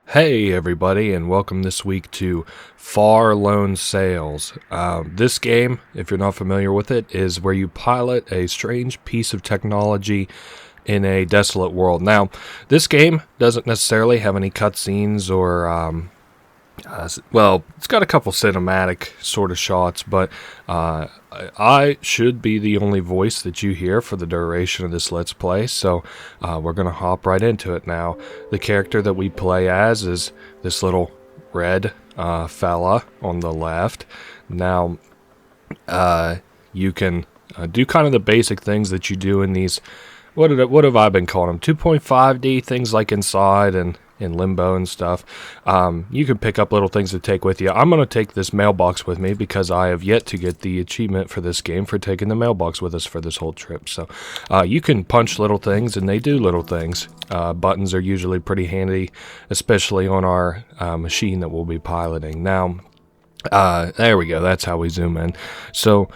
Hey everybody, and welcome this week to Far Lone Sails. This game, if you're not familiar with it, is where you pilot a strange piece of technology in a desolate world. Now, this game doesn't necessarily have any cutscenes or it's got a couple cinematic sort of shots, but I should be the only voice that you hear for the duration of this Let's Play, so we're going to hop right into it now. The character that we play as is this little red fella on the left. Now, you can do kind of the basic things that you do in these, what have I been calling them, 2.5D things like Inside and in Limbo and stuff. You can pick up little things to take with you. I'm going to take this mailbox with me because I have yet to get the achievement for this game for taking the mailbox with us for this whole trip. So you can punch little things and they do little things. Buttons are usually pretty handy, especially on our machine that we'll be piloting. Now, there we go. That's how we zoom in. So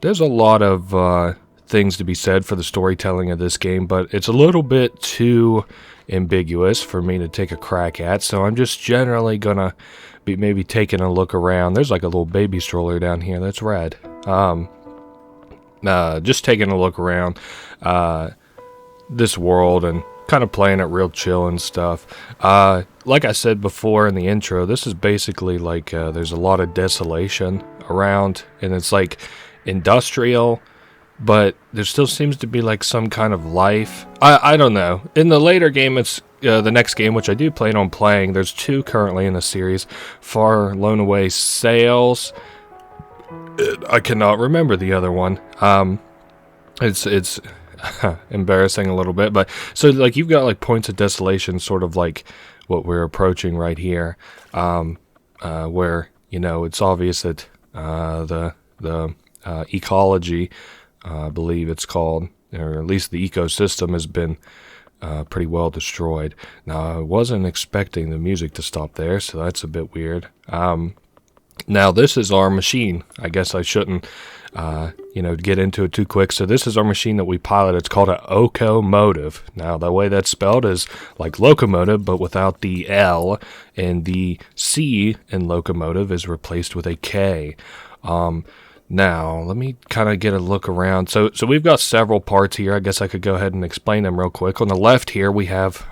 there's a lot of things to be said for the storytelling of this game, but it's a little bit too ambiguous for me to take a crack at, so I'm just generally gonna be maybe taking a look around. There's like a little baby stroller down here that's red. Just taking a look around this world and kind of playing it real chill and stuff. Like I said before in the intro, this is basically like there's a lot of desolation around, and it's like industrial, but there still seems to be like some kind of life. I don't know. In the later game, it's the next game, which I do plan on playing. There's two currently in the series, Far Lone Away Sails. I cannot remember the other one. It's embarrassing a little bit, but so like you've got like points of desolation, sort of like what we're approaching right here, where it's obvious that the ecology, I believe it's called, or at least the ecosystem has been pretty well destroyed. Now, I wasn't expecting the music to stop there, so that's a bit weird. Now, this is our machine. I guess I shouldn't, get into it too quick. So this is our machine that we pilot. It's called a okomotive. Now, the way that's spelled is like locomotive, but without the L, and the C in locomotive is replaced with a K. Now, let me kind of get a look around. So we've got several parts here. I guess I could go ahead and explain them real quick. On the left here, we have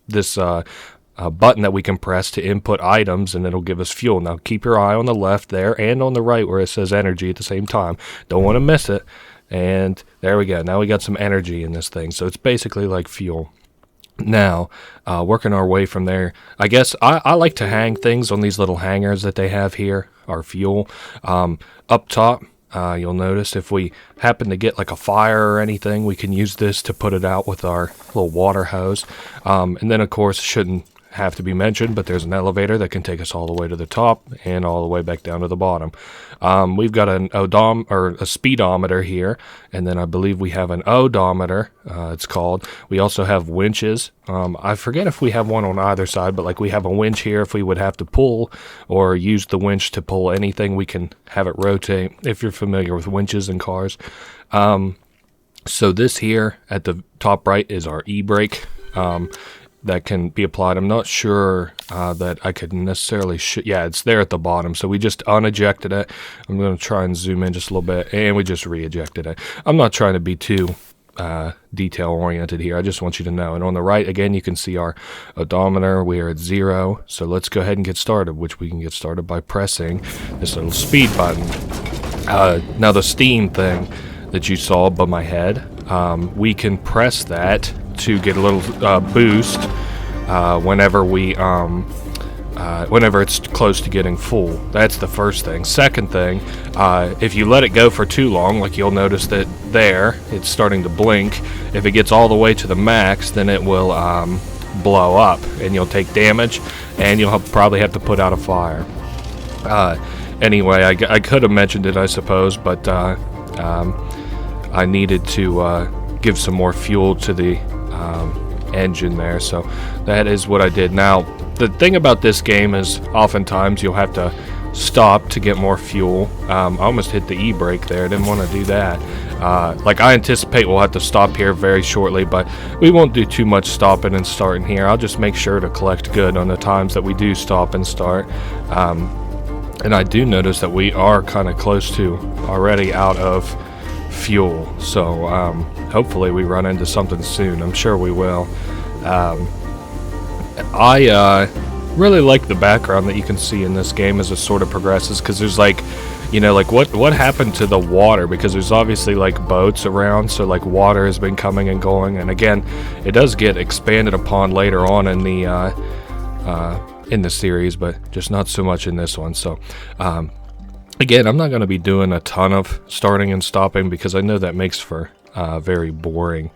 this button that we can press to input items, and it'll give us fuel. Now, keep your eye on the left there and on the right where it says energy at the same time. Don't want to miss it. And there we go. Now we got some energy in this thing. So it's basically like fuel. Now, working our way from there, I guess I like to hang things on these little hangers that they have here, our fuel. Up top, you'll notice if we happen to get like a fire or anything, we can use this to put it out with our little water hose. And then, of course, shouldn't have to be mentioned, but there's an elevator that can take us all the way to the top and all the way back down to the bottom. We've got a speedometer here, and then I believe we have an odometer, it's called. We also have winches. I forget if we have one on either side, but like we have a winch here if we would have to pull or use the winch to pull anything. We can have it rotate if you're familiar with winches in cars. So this here at the top right is our e-brake. That can be applied. I'm not sure that I could necessarily yeah, it's there at the bottom. So we just unejected it. I'm going to try and zoom in just a little bit, and we just re-ejected it. I'm not trying to be too detail-oriented here. I just want you to know. And on the right, again, you can see our odometer. We are at 0. So let's go ahead and get started, which we can get started by pressing this little speed button. Now, the steam thing that you saw above my head, we can press that to get a little boost whenever it's close to getting full. That's the first thing. Second thing, if you let it go for too long, like you'll notice that there, it's starting to blink. If it gets all the way to the max, then it will blow up, and you'll take damage, and you'll probably have to put out a fire. Anyway, I could have mentioned it, I suppose, but I needed to give some more fuel to the engine there, so that is what I did. Now, the thing about this game is oftentimes you'll have to stop to get more fuel. I almost hit the e-brake there. I didn't want to do that. Like, I anticipate we'll have to stop here very shortly, but we won't do too much stopping and starting here. I'll just make sure to collect good on the times that we do stop and start. And I do notice that we are kind of close to already out of fuel, so hopefully we run into something soon. I'm sure we will. I really like the background that you can see in this game as it sort of progresses, because there's like, you know, like what happened to the water, because there's obviously like boats around, so like water has been coming and going, and again, it does get expanded upon later on in the series, but just not so much in this one. So again, I'm not going to be doing a ton of starting and stopping, because I know that makes for very boring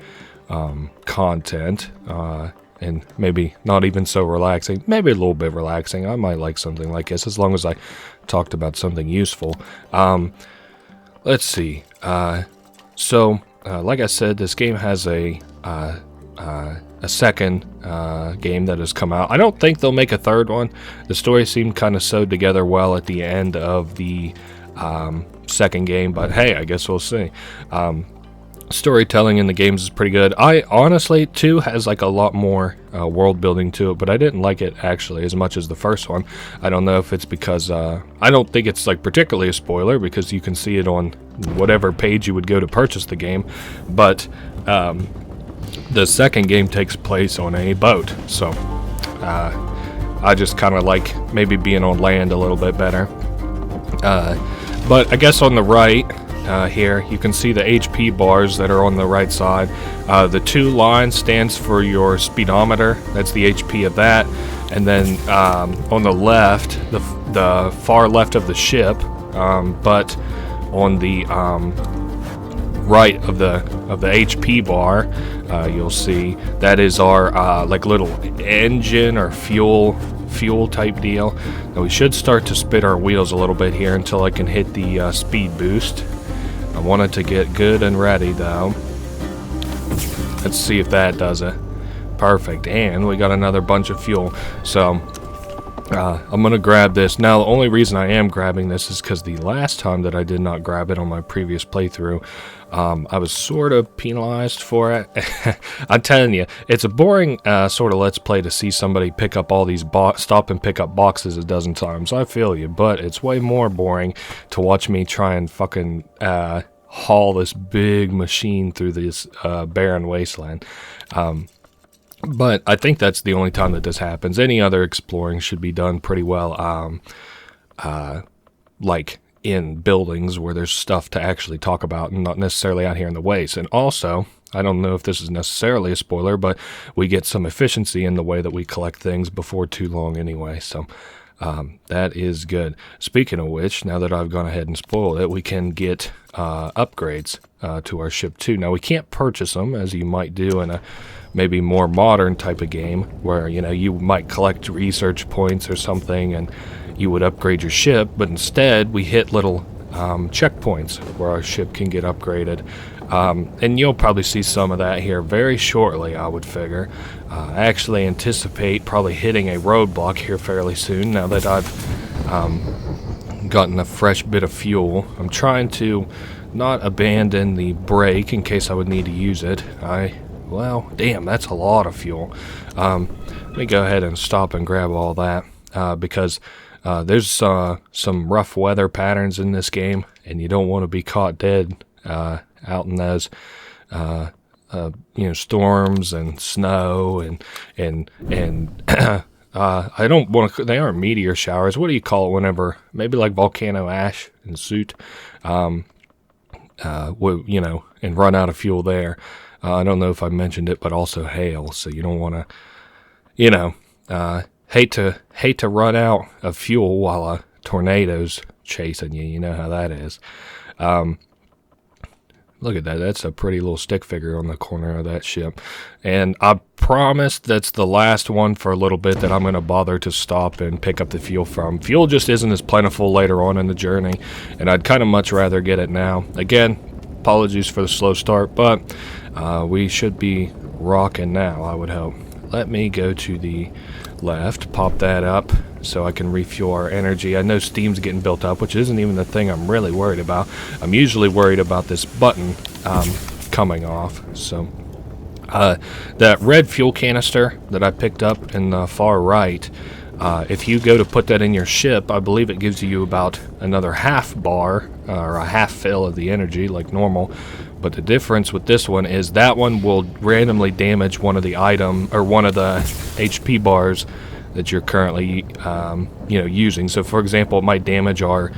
content, and maybe not even so relaxing. Maybe a little bit relaxing. I might like something like this, as long as I talked about something useful. Let's see. So like I said, this game has a second game that has come out. I don't think they'll make a third one. The story seemed kind of sewed together well at the end of the second game, but hey, I guess we'll see. Storytelling in the games is pretty good. I honestly, 2 has like a lot more world building to it, but I didn't like it actually as much as the first one. I don't know if it's because I don't think it's like particularly a spoiler, because you can see it on whatever page you would go to purchase the game, but the second game takes place on a boat, so I just kind of like maybe being on land a little bit better. But I guess on the right here you can see the HP bars that are on the right side. The 2 lines stands for your speedometer. That's the HP of that. And then on the left, the far left of the ship, but on the right of the HP bar, you'll see that is our like little engine or fuel type deal. Now we should start to spin our wheels a little bit here until I can hit the speed boost. I wanted to get good and ready though. Let's see if that does it. Perfect. And we got another bunch of fuel, so I'm gonna grab this. Now the only reason I am grabbing this is because the last time that I did not grab it on my previous playthrough, I was sort of penalized for it. I'm telling you, it's a boring sort of let's play to see somebody pick up all these stop and pick up boxes a dozen times. I feel you, but it's way more boring to watch me try and fucking haul this big machine through this barren wasteland. But I think that's the only time that this happens. Any other exploring should be done pretty well, like in buildings where there's stuff to actually talk about and not necessarily out here in the waste. And also, I don't know if this is necessarily a spoiler, but we get some efficiency in the way that we collect things before too long anyway, so that is good. Speaking of which, now that I've gone ahead and spoiled it, we can get upgrades to our ship too. Now we can't purchase them as you might do in a maybe more modern type of game where, you know, you might collect research points or something and you would upgrade your ship, but instead we hit little checkpoints where our ship can get upgraded. And you'll probably see some of that here very shortly, I would figure. I actually anticipate probably hitting a roadblock here fairly soon now that I've gotten a fresh bit of fuel. I'm trying to not abandon the brake in case I would need to use it. Well, damn, that's a lot of fuel. Let me go ahead and stop and grab all that because there's some rough weather patterns in this game, and you don't want to be caught dead out in those storms and snow and I don't want to. They aren't meteor showers. What do you call it whenever maybe like volcano ash and soot? And run out of fuel there. I don't know if I mentioned it, but also hail. So you don't want to, hate to run out of fuel while a tornado's chasing you. You know how that is. Look at that. That's a pretty little stick figure on the corner of that ship. And I promise that's the last one for a little bit that I'm going to bother to stop and pick up the fuel from. Fuel just isn't as plentiful later on in the journey, and I'd kind of much rather get it now. Again, apologies for the slow start, but we should be rocking now, I would hope. Let me go to the left, pop that up so I can refuel our energy. I know steam's getting built up, which isn't even the thing I'm really worried about. I'm usually worried about this button coming off. So that red fuel canister that I picked up in the far right, if you go to put that in your ship, I believe it gives you about another half bar or a half fill of the energy like normal. But the difference with this one is that one will randomly damage one of the item or one of the HP bars that you're currently using. So for example, it might damage our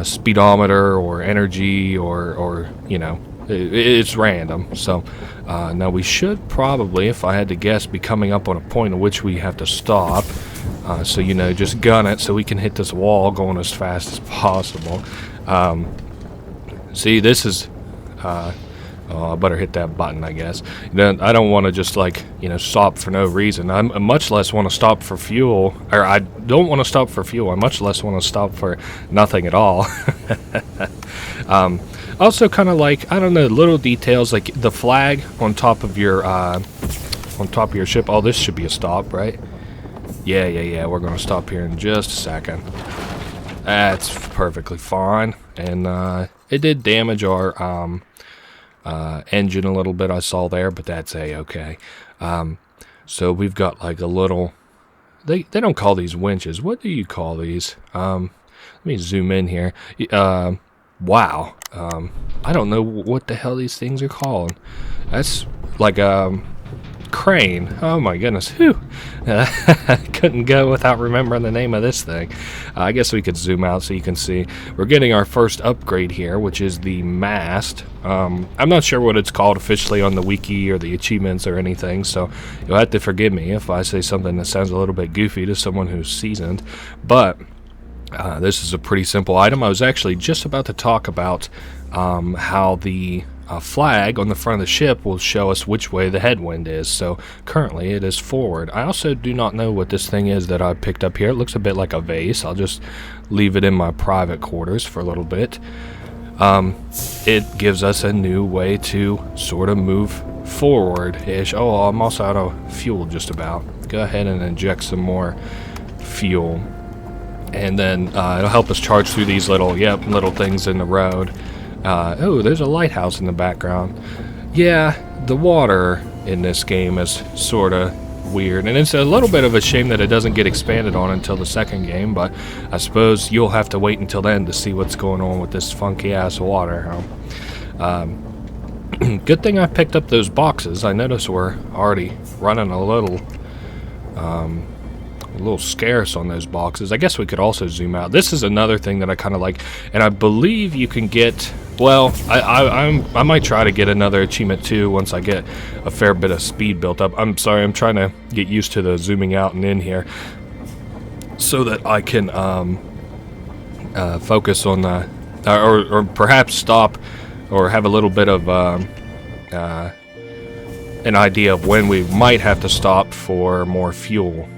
speedometer or energy or it's random. So now we should probably, if I had to guess, be coming up on a point at which we have to stop. So just gun it so we can hit this wall going as fast as possible. See, this is I better hit that button, I guess. I don't want to just stop for no reason. I much less want to stop for fuel, or I don't want to stop for fuel. I much less want to stop for nothing at all. Also, kind of I don't know, little details like the flag on top of your ship. Oh, this should be a stop, right? Yeah. We're gonna stop here in just a second. That's perfectly fine, and it did damage our engine a little bit, I saw there, but that's a-okay. So we've got like a little, they don't call these winches. What do you call these? Let me zoom in here. Wow. I don't know what the hell these things are called. That's like a crane. Oh my goodness. Whew. Couldn't go without remembering the name of this thing. I guess we could zoom out so you can see. We're getting our first upgrade here, which is the mast. I'm not sure what it's called officially on the wiki or the achievements or anything, so you'll have to forgive me if I say something that sounds a little bit goofy to someone who's seasoned. But this is a pretty simple item. I was actually just about to talk about how the flag on the front of the ship will show us which way the headwind is. So currently it is forward. I also do not know what this thing is that I picked up here. It looks a bit like a vase. I'll just leave it in my private quarters for a little bit. It gives us a new way to sort of move forward-ish. Oh, I'm also out of fuel just about. Go ahead and inject some more fuel. And then it'll help us charge through these little things in the road. Oh, there's a lighthouse in the background. Yeah, the water in this game is sort of weird, and it's a little bit of a shame that it doesn't get expanded on until the second game, but I suppose you'll have to wait until then to see what's going on with this funky-ass water. Good thing I picked up those boxes. I noticed we're already running a little scarce on those boxes. I guess we could also zoom out. This is another thing that I kind of like, and I believe you can get, well, I might try to get another achievement too once I get a fair bit of speed built up. I'm sorry, I'm trying to get used to the zooming out and in here so that I can focus on the, or perhaps stop or have a little bit of an idea of when we might have to stop for more fuel.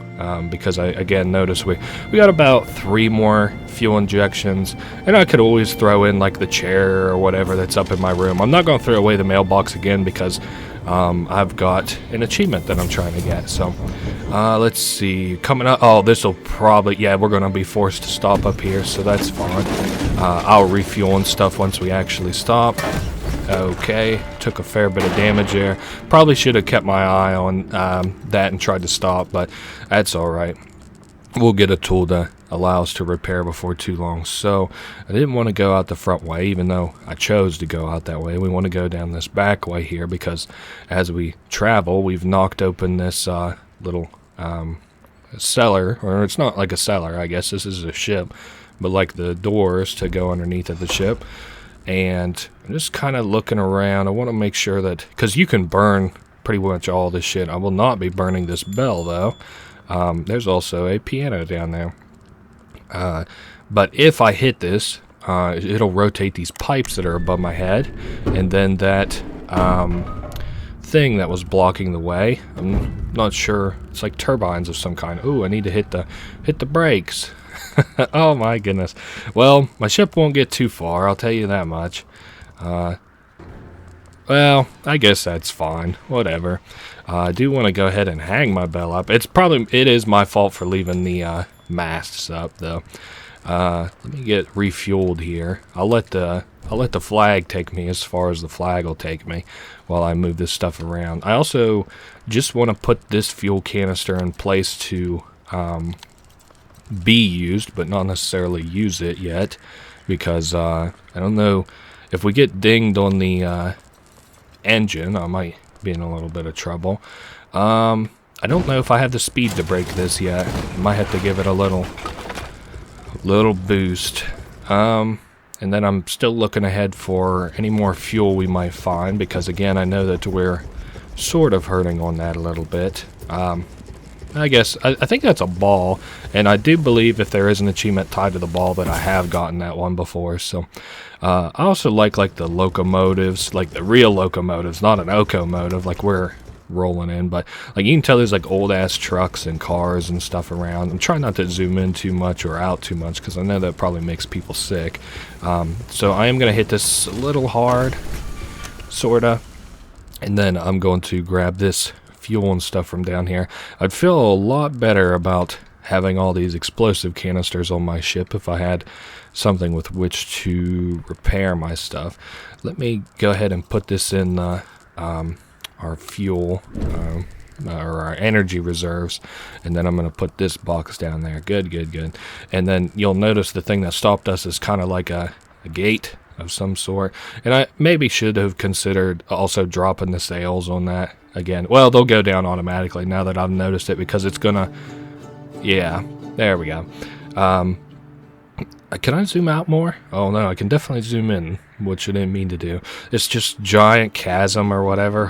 Because I again notice we got about 3 more fuel injections, and I could always throw in like the chair or whatever that's up in my room. I'm not going to throw away the mailbox again because I've got an achievement that I'm trying to get. So let's see, coming up. Oh, this will probably, yeah, we're going to be forced to stop up here, so that's fine. I'll refuel and stuff once we actually stop. Okay, took a fair bit of damage there. Probably should have kept my eye on that and tried to stop, but that's alright. We'll get a tool to allow us to repair before too long. So, I didn't want to go out the front way, even though I chose to go out that way. We want to go down this back way here, because as we travel, we've knocked open this little cellar, or it's not like a cellar, I guess this is a ship, but like the doors to go underneath of the ship. And I'm just kind of looking around. I want to make sure that, because you can burn pretty much all this shit. I will not be burning this bell, though. There's also a piano down there. But if I hit this, it'll rotate these pipes that are above my head. And then that thing that was blocking the way, I'm not sure. It's like turbines of some kind. Ooh, I need to hit the brakes. Oh my goodness. Well, my ship won't get too far, I'll tell you that much. Well, I guess that's fine. Whatever. I do want to go ahead and hang my bell up. It is my fault for leaving the masts up, though. Let me get refueled here. I'll let the flag take me as far as the flag will take me while I move this stuff around. I also just want to put this fuel canister in place to be used, but not necessarily use it yet, because I don't know if we get dinged on the engine, I might be in a little bit of trouble. I don't know if I have the speed to break this yet. I might have to give it a little boost. And then I'm still looking ahead for any more fuel we might find, because again, I know that we're sort of hurting on that a little bit. I guess, I think that's a ball, and I do believe if there is an achievement tied to the ball that I have gotten that one before. So I also like the locomotives, like the real locomotives, not an ocomotive like we're rolling in, but like you can tell there's like old ass trucks and cars and stuff around. I'm trying not to zoom in too much or out too much, because I know that probably makes people sick. So I am going to hit this a little hard, sorta, and then I'm going to grab this fuel and stuff from down here. I'd feel a lot better about having all these explosive canisters on my ship if I had something with which to repair my stuff. Let me go ahead and put this in our fuel or our energy reserves, and then I'm going to put this box down there. Good. And then you'll notice the thing that stopped us is kind of like a gate of some sort, and I maybe should have considered also dropping the sails on that again. Well, they'll go down automatically now that I've noticed it, because it's gonna, yeah, there we go. Can I zoom out more? Oh no, I can definitely zoom in, which I didn't mean to do. It's just giant chasm or whatever.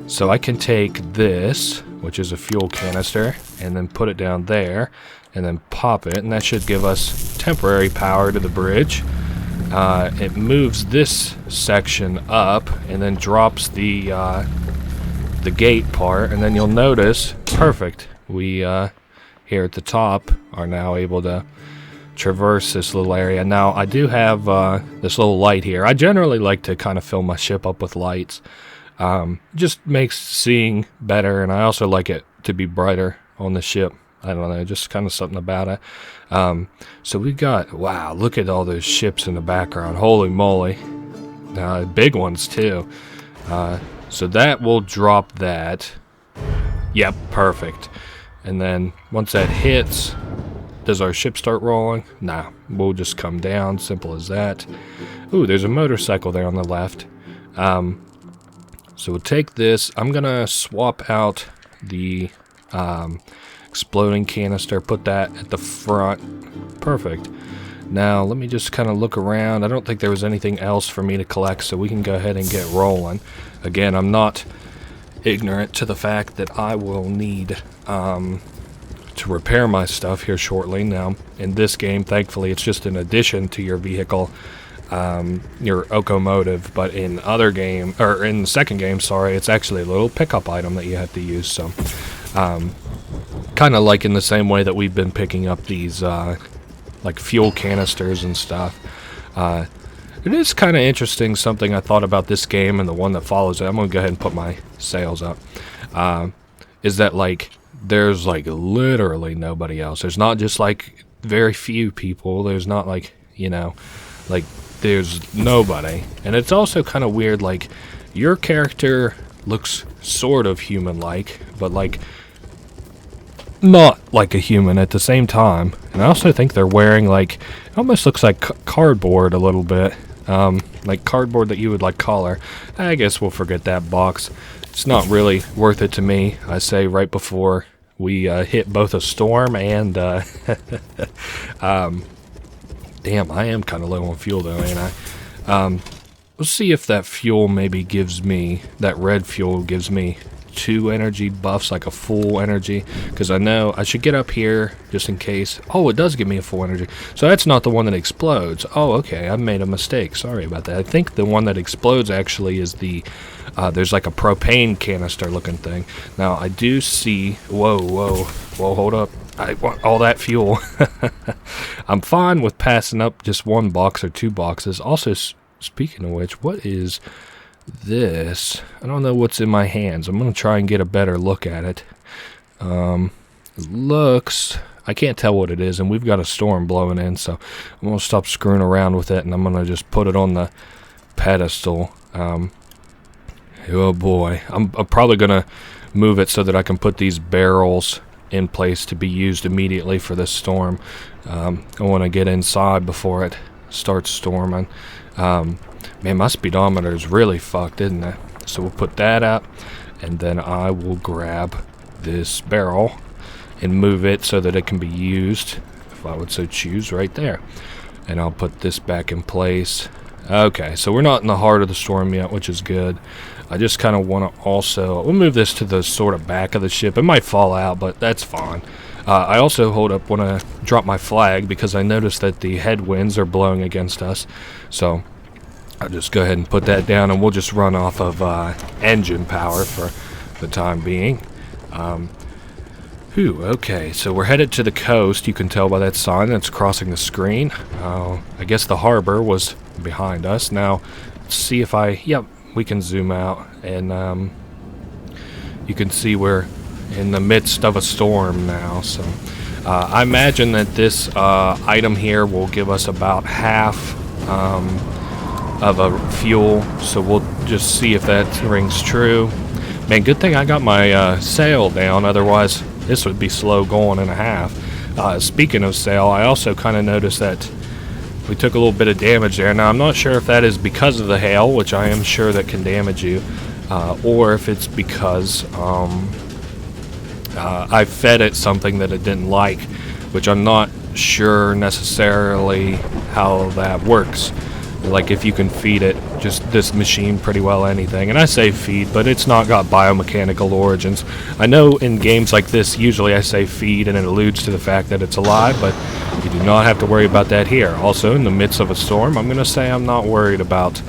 So I can take this, which is a fuel canister, and then put it down there, and then pop it, and that should give us temporary power to the bridge. It moves this section up and then drops the gate part, and then you'll notice, perfect, we here at the top are now able to traverse this little area. Now I do have this little light here. I generally like to kind of fill my ship up with lights. Just makes seeing better, and I also like it to be brighter on the ship. I don't know, just kind of something about it. So we got, wow, look at all those ships in the background. Holy moly. Big ones too. So that will drop that. Yep, perfect. And then once that hits, does our ship start rolling? Nah, we'll just come down, simple as that. Ooh, there's a motorcycle there on the left. So we'll take this. I'm gonna swap out the exploding canister, put that at the front. Perfect. Now let me just kind of look around. I don't think there was anything else for me to collect, so we can go ahead and get rolling. Again, I'm not ignorant to the fact that I will need to repair my stuff here shortly. Now in this game, thankfully, it's just an addition to your vehicle, your locomotive, but in other game, or in the second game, sorry, it's actually a little pickup item that you have to use. So kind of like in the same way that we've been picking up these like fuel canisters and stuff. It is kind of interesting, something I thought about this game and the one that follows it. I'm gonna go ahead and put my sails up. Is that like there's like literally nobody else. There's not just like very few people. There's not like, you know, like there's nobody. And it's also kind of weird, like your character looks sort of human-like, but like not like a human at the same time. And I also think they're wearing like, it almost looks like cardboard a little bit, like cardboard that you would like color. I guess we'll forget that box. It's not really worth it to me, I say right before we hit both a storm and damn, I am kind of low on fuel though, ain't I? Let's see if that fuel maybe gives me, that red fuel gives me 2 energy buffs, like a full energy, because I know I should get up here just in case. Oh, it does give me a full energy. So that's not the one that explodes. Oh, okay, I made a mistake. Sorry about that. I think the one that explodes actually is the, there's like a propane canister looking thing. Now, I do see, whoa, hold up. I want all that fuel. I'm fine with passing up just 1 box or 2 boxes. Also, speaking of which, what is this? I don't know what's in my hands. I'm going to try and get a better look at it. It looks, I can't tell what it is, and we've got a storm blowing in, so I'm going to stop screwing around with it, and I'm going to just put it on the pedestal. Oh boy, I'm probably going to move it so that I can put these barrels in place to be used immediately for this storm. I want to get inside before it starts storming. Man, my speedometer is really fucked, isn't it? So we'll put that up, and then I will grab this barrel and move it so that it can be used, if I would so choose, right there. And I'll put this back in place. Okay, so we're not in the heart of the storm yet, which is good. I just kind of want to also, we'll move this to the sort of back of the ship. It might fall out, but that's fine. I also want to drop my flag because I noticed that the headwinds are blowing against us. So I'll just go ahead and put that down, and we'll just run off of engine power for the time being. Okay, so we're headed to the coast. You can tell by that sign that's crossing the screen. I guess the harbor was behind us. Now, let's see if yep, we can zoom out, and you can see we're in the midst of a storm now. So I imagine that this item here will give us about half of a fuel, so we'll just see if that rings true. Man, good thing I got my sail down, otherwise this would be slow going and a half. Speaking of sail, I also kind of noticed that we took a little bit of damage there. Now, I'm not sure if that is because of the hail, which I am sure that can damage you, or if it's because I fed it something that it didn't like, which I'm not sure necessarily how that works. Like if you can feed it, just this machine, pretty well anything. And I say feed, but it's not got biomechanical origins. I know in games like this, usually I say feed and it alludes to the fact that it's alive, but you do not have to worry about that here. Also, in the midst of a storm, I'm going to say I'm not worried about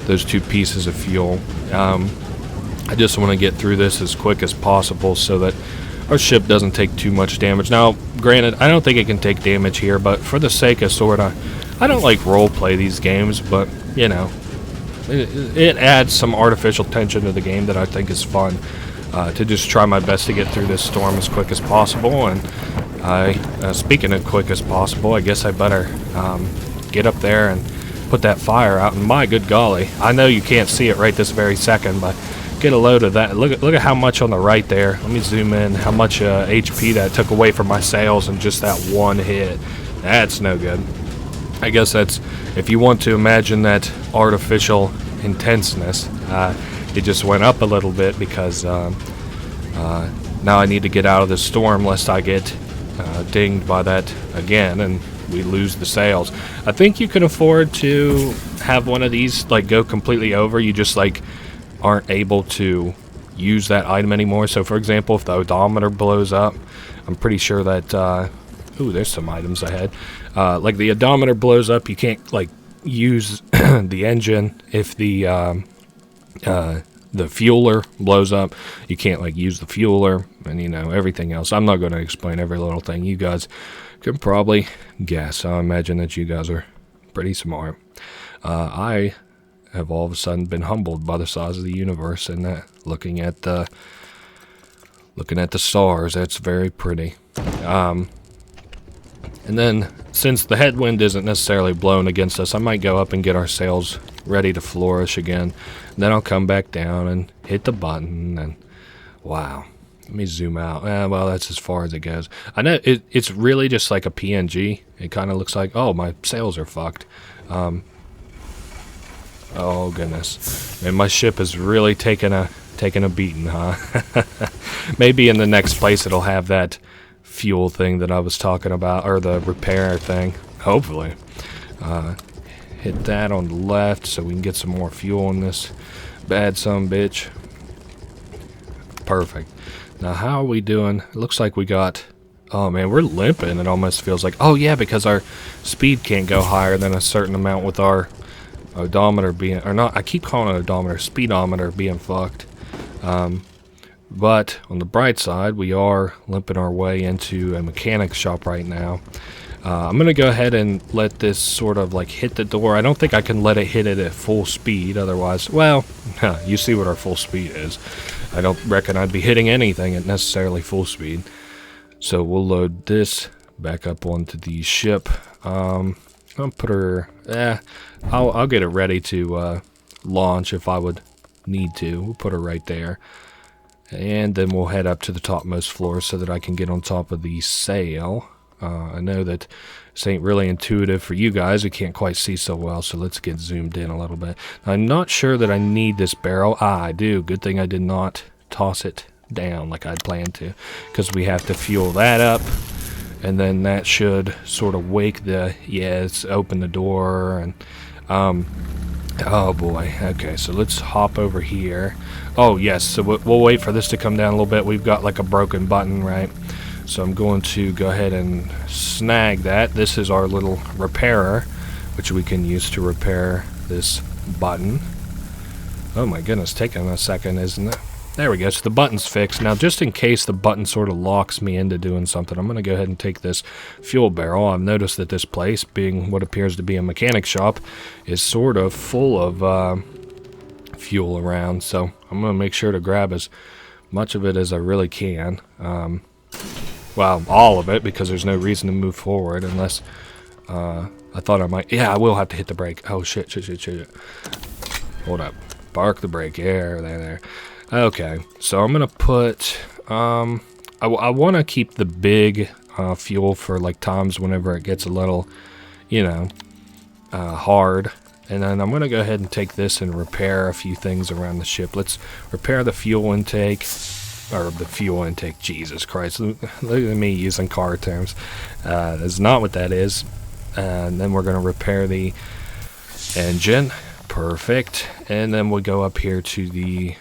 those two pieces of fuel. I just want to get through this as quick as possible so that our ship doesn't take too much damage. Now, granted, I don't think it can take damage here, but for the sake of I don't like roleplay these games, but, you know, it adds some artificial tension to the game that I think is fun, to just try my best to get through this storm as quick as possible. And speaking of quick as possible, I guess I better get up there and put that fire out. And my good golly, I know you can't see it right this very second, but get a load of that. Look at how much on the right there. Let me zoom in. How much HP that took away from my sails in just that one hit. That's no good. I guess that's, if you want to imagine that artificial intenseness, it just went up a little bit because now I need to get out of this storm lest I get dinged by that again and we lose the sails. I think you can afford to have one of these like go completely over. You just like aren't able to use that item anymore. So for example, if the odometer blows up, I'm pretty sure that ooh, there's some items ahead. Like the odometer blows up, you can't like use the engine. If the fueler blows up, you can't like use the fueler, and you know everything else. I'm not going to explain every little thing. You guys can probably guess. I imagine that you guys are pretty smart. I have all of a sudden been humbled by the size of the universe, and that looking at the stars, that's very pretty. And then, since the headwind isn't necessarily blowing against us, I might go up and get our sails ready to flourish again. And then I'll come back down and hit the button, and wow. Let me zoom out. Well, that's as far as it goes. I know it's really just like a PNG. It kind of looks like, oh, my sails are fucked. Oh, goodness. And my ship is really taking a beating, huh? Maybe in the next place it'll have that fuel thing that I was talking about, or the repair thing, hopefully. Hit that on the left so we can get some more fuel in this bad sumbitch. Perfect. Now how are we doing? It looks like we got, oh man, we're limping. It almost feels like, oh yeah, because our speed can't go higher than a certain amount with our odometer being, or not, I keep calling it odometer, speedometer being fucked. But on the bright side, we are limping our way into a mechanic shop right now. I'm going to go ahead and let this sort of like hit the door. I don't think I can let it hit it at full speed. Otherwise, well, you see what our full speed is. I don't reckon I'd be hitting anything at necessarily full speed. So we'll load this back up onto the ship. I'll put her. I'll get it ready to launch if I would need to. We'll put her right there, and then we'll head up to the topmost floor so that I can get on top of the sail. I know that this ain't really intuitive for you guys. We can't quite see so well, so let's get zoomed in a little bit. I'm not sure that I need this barrel. I do. Good thing I did not toss it down like I'd planned to, because we have to fuel that up, and then that should sort of wake the, it's open the door, and oh boy. Okay, so let's hop over here. Oh yes, so we'll wait for this to come down a little bit. We've got like a broken button, right? So I'm going to go ahead and snag that. This is our little repairer, which we can use to repair this button. Oh my goodness, taking a second, isn't it? There we go, so the button's fixed. Now, just in case the button sort of locks me into doing something, I'm going to go ahead and take this fuel barrel. I've noticed that this place, being what appears to be a mechanic shop, is sort of full of fuel around. So I'm going to make sure to grab as much of it as I really can. Well, all of it, because there's no reason to move forward unless I thought I might. Yeah, I will have to hit the brake. Oh, shit. Hold up. Bark the brake. There. Okay, so I'm going to put, I want to keep the big fuel for, like, times whenever it gets a little, hard. And then I'm going to go ahead and take this and repair a few things around the ship. Let's repair the fuel intake, or the fuel intake, Jesus Christ. Look at me using car terms. That's not what that is. And then we're going to repair the engine. Perfect. And then we'll go up here to the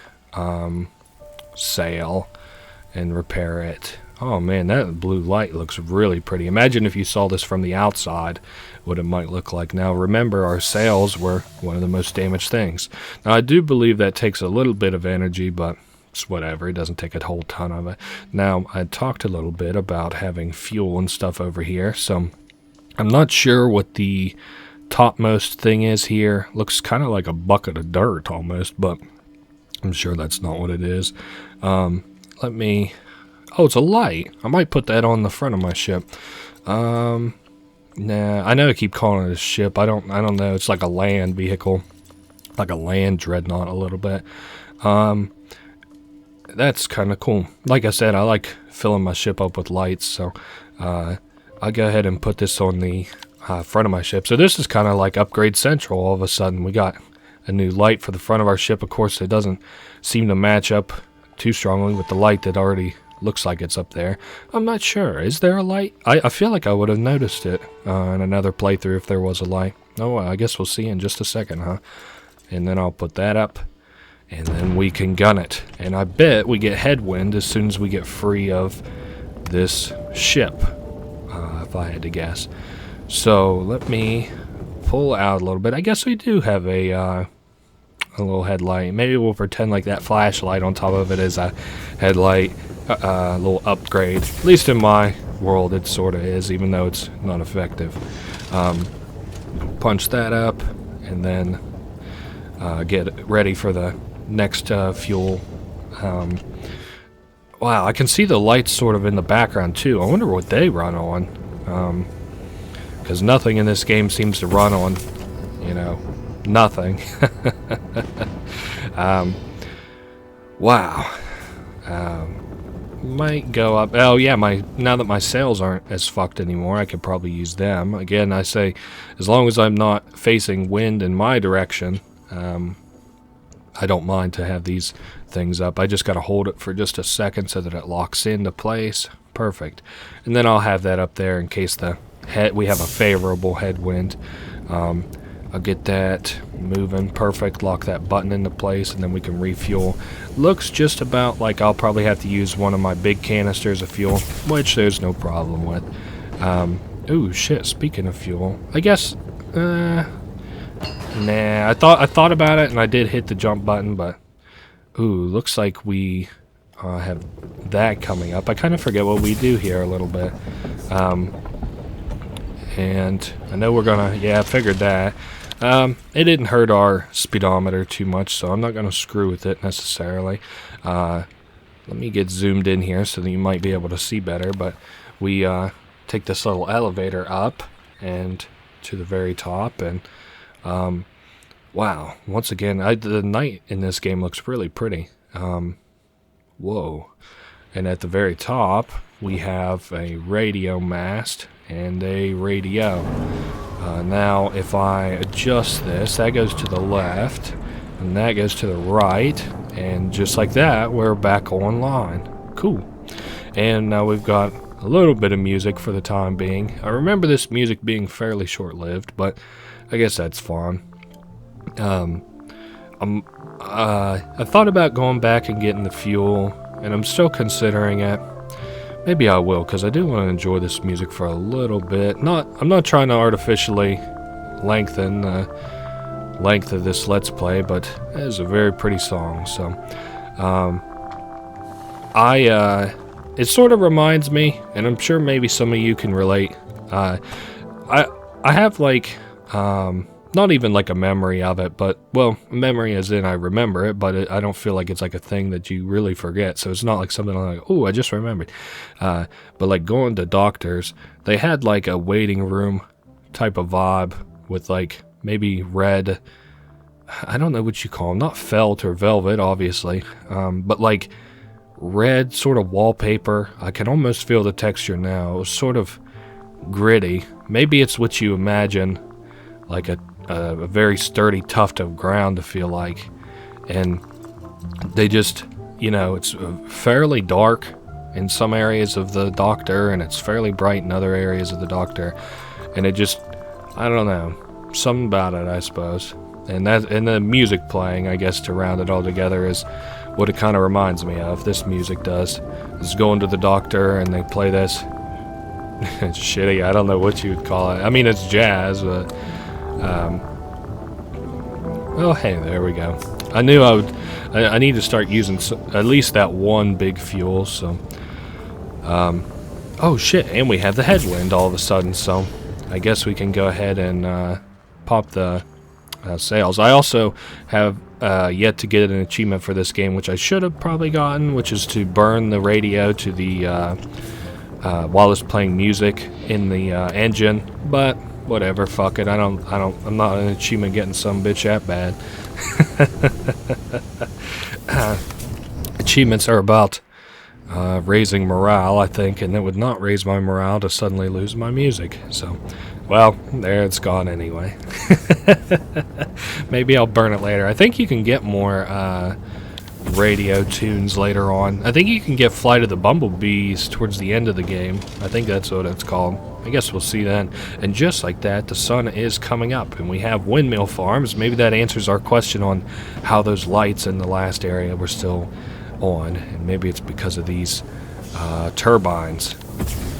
sail and repair it. Oh man, that blue light looks really pretty. Imagine if you saw this from the outside, what it might look like. Now remember, our sails were one of the most damaged things. Now I do believe that takes a little bit of energy, but it's whatever. It doesn't take a whole ton of it. Now I talked a little bit about having fuel and stuff over here, so I'm not sure what the topmost thing is here. Looks kind of like a bucket of dirt almost, but I'm sure that's not what it is. Let me... Oh, it's a light. I might put that on the front of my ship. Nah, I know I keep calling it a ship. I don't know. It's like a land vehicle. Like a land dreadnought a little bit. That's kind of cool. Like I said, I like filling my ship up with lights, so I'll go ahead and put this on the front of my ship. So this is kind of like Upgrade Central. All of a sudden, we got a new light for the front of our ship. Of course, it doesn't seem to match up too strongly with the light that already looks like it's up there. I'm not sure. Is there a light? I feel like I would have noticed it in another playthrough if there was a light. Oh, well, I guess we'll see in just a second, huh? And then I'll put that up, and then we can gun it. And I bet we get headwind as soon as we get free of this ship, if I had to guess. So let me pull out a little bit. I guess we do have a little headlight. Maybe we'll pretend like that flashlight on top of it is a headlight, a little upgrade. At least in my world it sort of is, even though it's not effective. Punch that up, and then get ready for the next fuel. Wow, I can see the lights sort of in the background too. I wonder what they run on. Because nothing in this game seems to run on, nothing. Wow. Might go up. Oh yeah, now that my sails aren't as fucked anymore, I could probably use them. Again, I say, as long as I'm not facing wind in my direction, I don't mind to have these things up. I just got to hold it for just a second so that it locks into place. Perfect. And then I'll have that up there in case we have a favorable headwind. I'll get that moving. Perfect. Lock that button into place, and then we can refuel. Looks just about like I'll probably have to use one of my big canisters of fuel, which there's no problem with. Ooh, shit. Speaking of fuel, I guess. Nah. I thought about it, and I did hit the jump button, but ooh, looks like we have that coming up. I kind of forget what we do here a little bit. And I know we're gonna. Yeah, I figured that. It didn't hurt our speedometer too much, so I'm not going to screw with it necessarily. Let me get zoomed in here so that you might be able to see better, but we take this little elevator up and to the very top, and wow, once again, the night in this game looks really pretty. Whoa. And at the very top, we have a radio mast and a radio. Now, if I adjust this, that goes to the left, and that goes to the right, and just like that, we're back online. Cool. And now we've got a little bit of music for the time being. I remember this music being fairly short-lived, but I guess that's fine. I thought about going back and getting the fuel, and I'm still considering it. Maybe I will, because I do want to enjoy this music for a little bit. I'm not trying to artificially lengthen the length of this Let's Play, but it is a very pretty song. So, it sort of reminds me, and I'm sure maybe some of you can relate. I have like, not even like a memory of it, but, well, memory as in I remember it, but I don't feel like it's like a thing that you really forget. So it's not like something like, oh, I just remembered. But like going to doctors, they had like a waiting room type of vibe with like maybe red, I don't know what you call them, not felt or velvet, obviously, but like red sort of wallpaper. I can almost feel the texture now. It was sort of gritty. Maybe it's what you imagine, like a very sturdy tuft of ground to feel like. And they just, you know, it's fairly dark in some areas of the doctor, and it's fairly bright in other areas of the doctor. And it just, I don't know, something about it, I suppose. And the music playing, I guess, to round it all together is what it kind of reminds me of. This music does. It's going to the doctor and they play this. It's shitty. I don't know what you would call it. I mean, it's jazz, but oh, hey, there we go. I knew I need to start using at least that one big fuel. So, oh shit, and we have the headwind all of a sudden. So, I guess we can go ahead and pop the sails. I also have yet to get an achievement for this game, which I should have probably gotten, which is to burn the radio to the while it's playing music in the engine. But whatever, fuck it. I'm not an achievement getting some bitch that bad. Achievements are about raising morale, I think, and it would not raise my morale to suddenly lose my music. So, well, there, it's gone anyway. Maybe I'll burn it later. I think you can get more radio tunes later on. I think you can get Flight of the Bumblebees towards the end of the game. I think that's what it's called. I guess we'll see then. And just like that, the sun is coming up, and we have windmill farms. Maybe that answers our question on how those lights in the last area were still on, and maybe it's because of these turbines.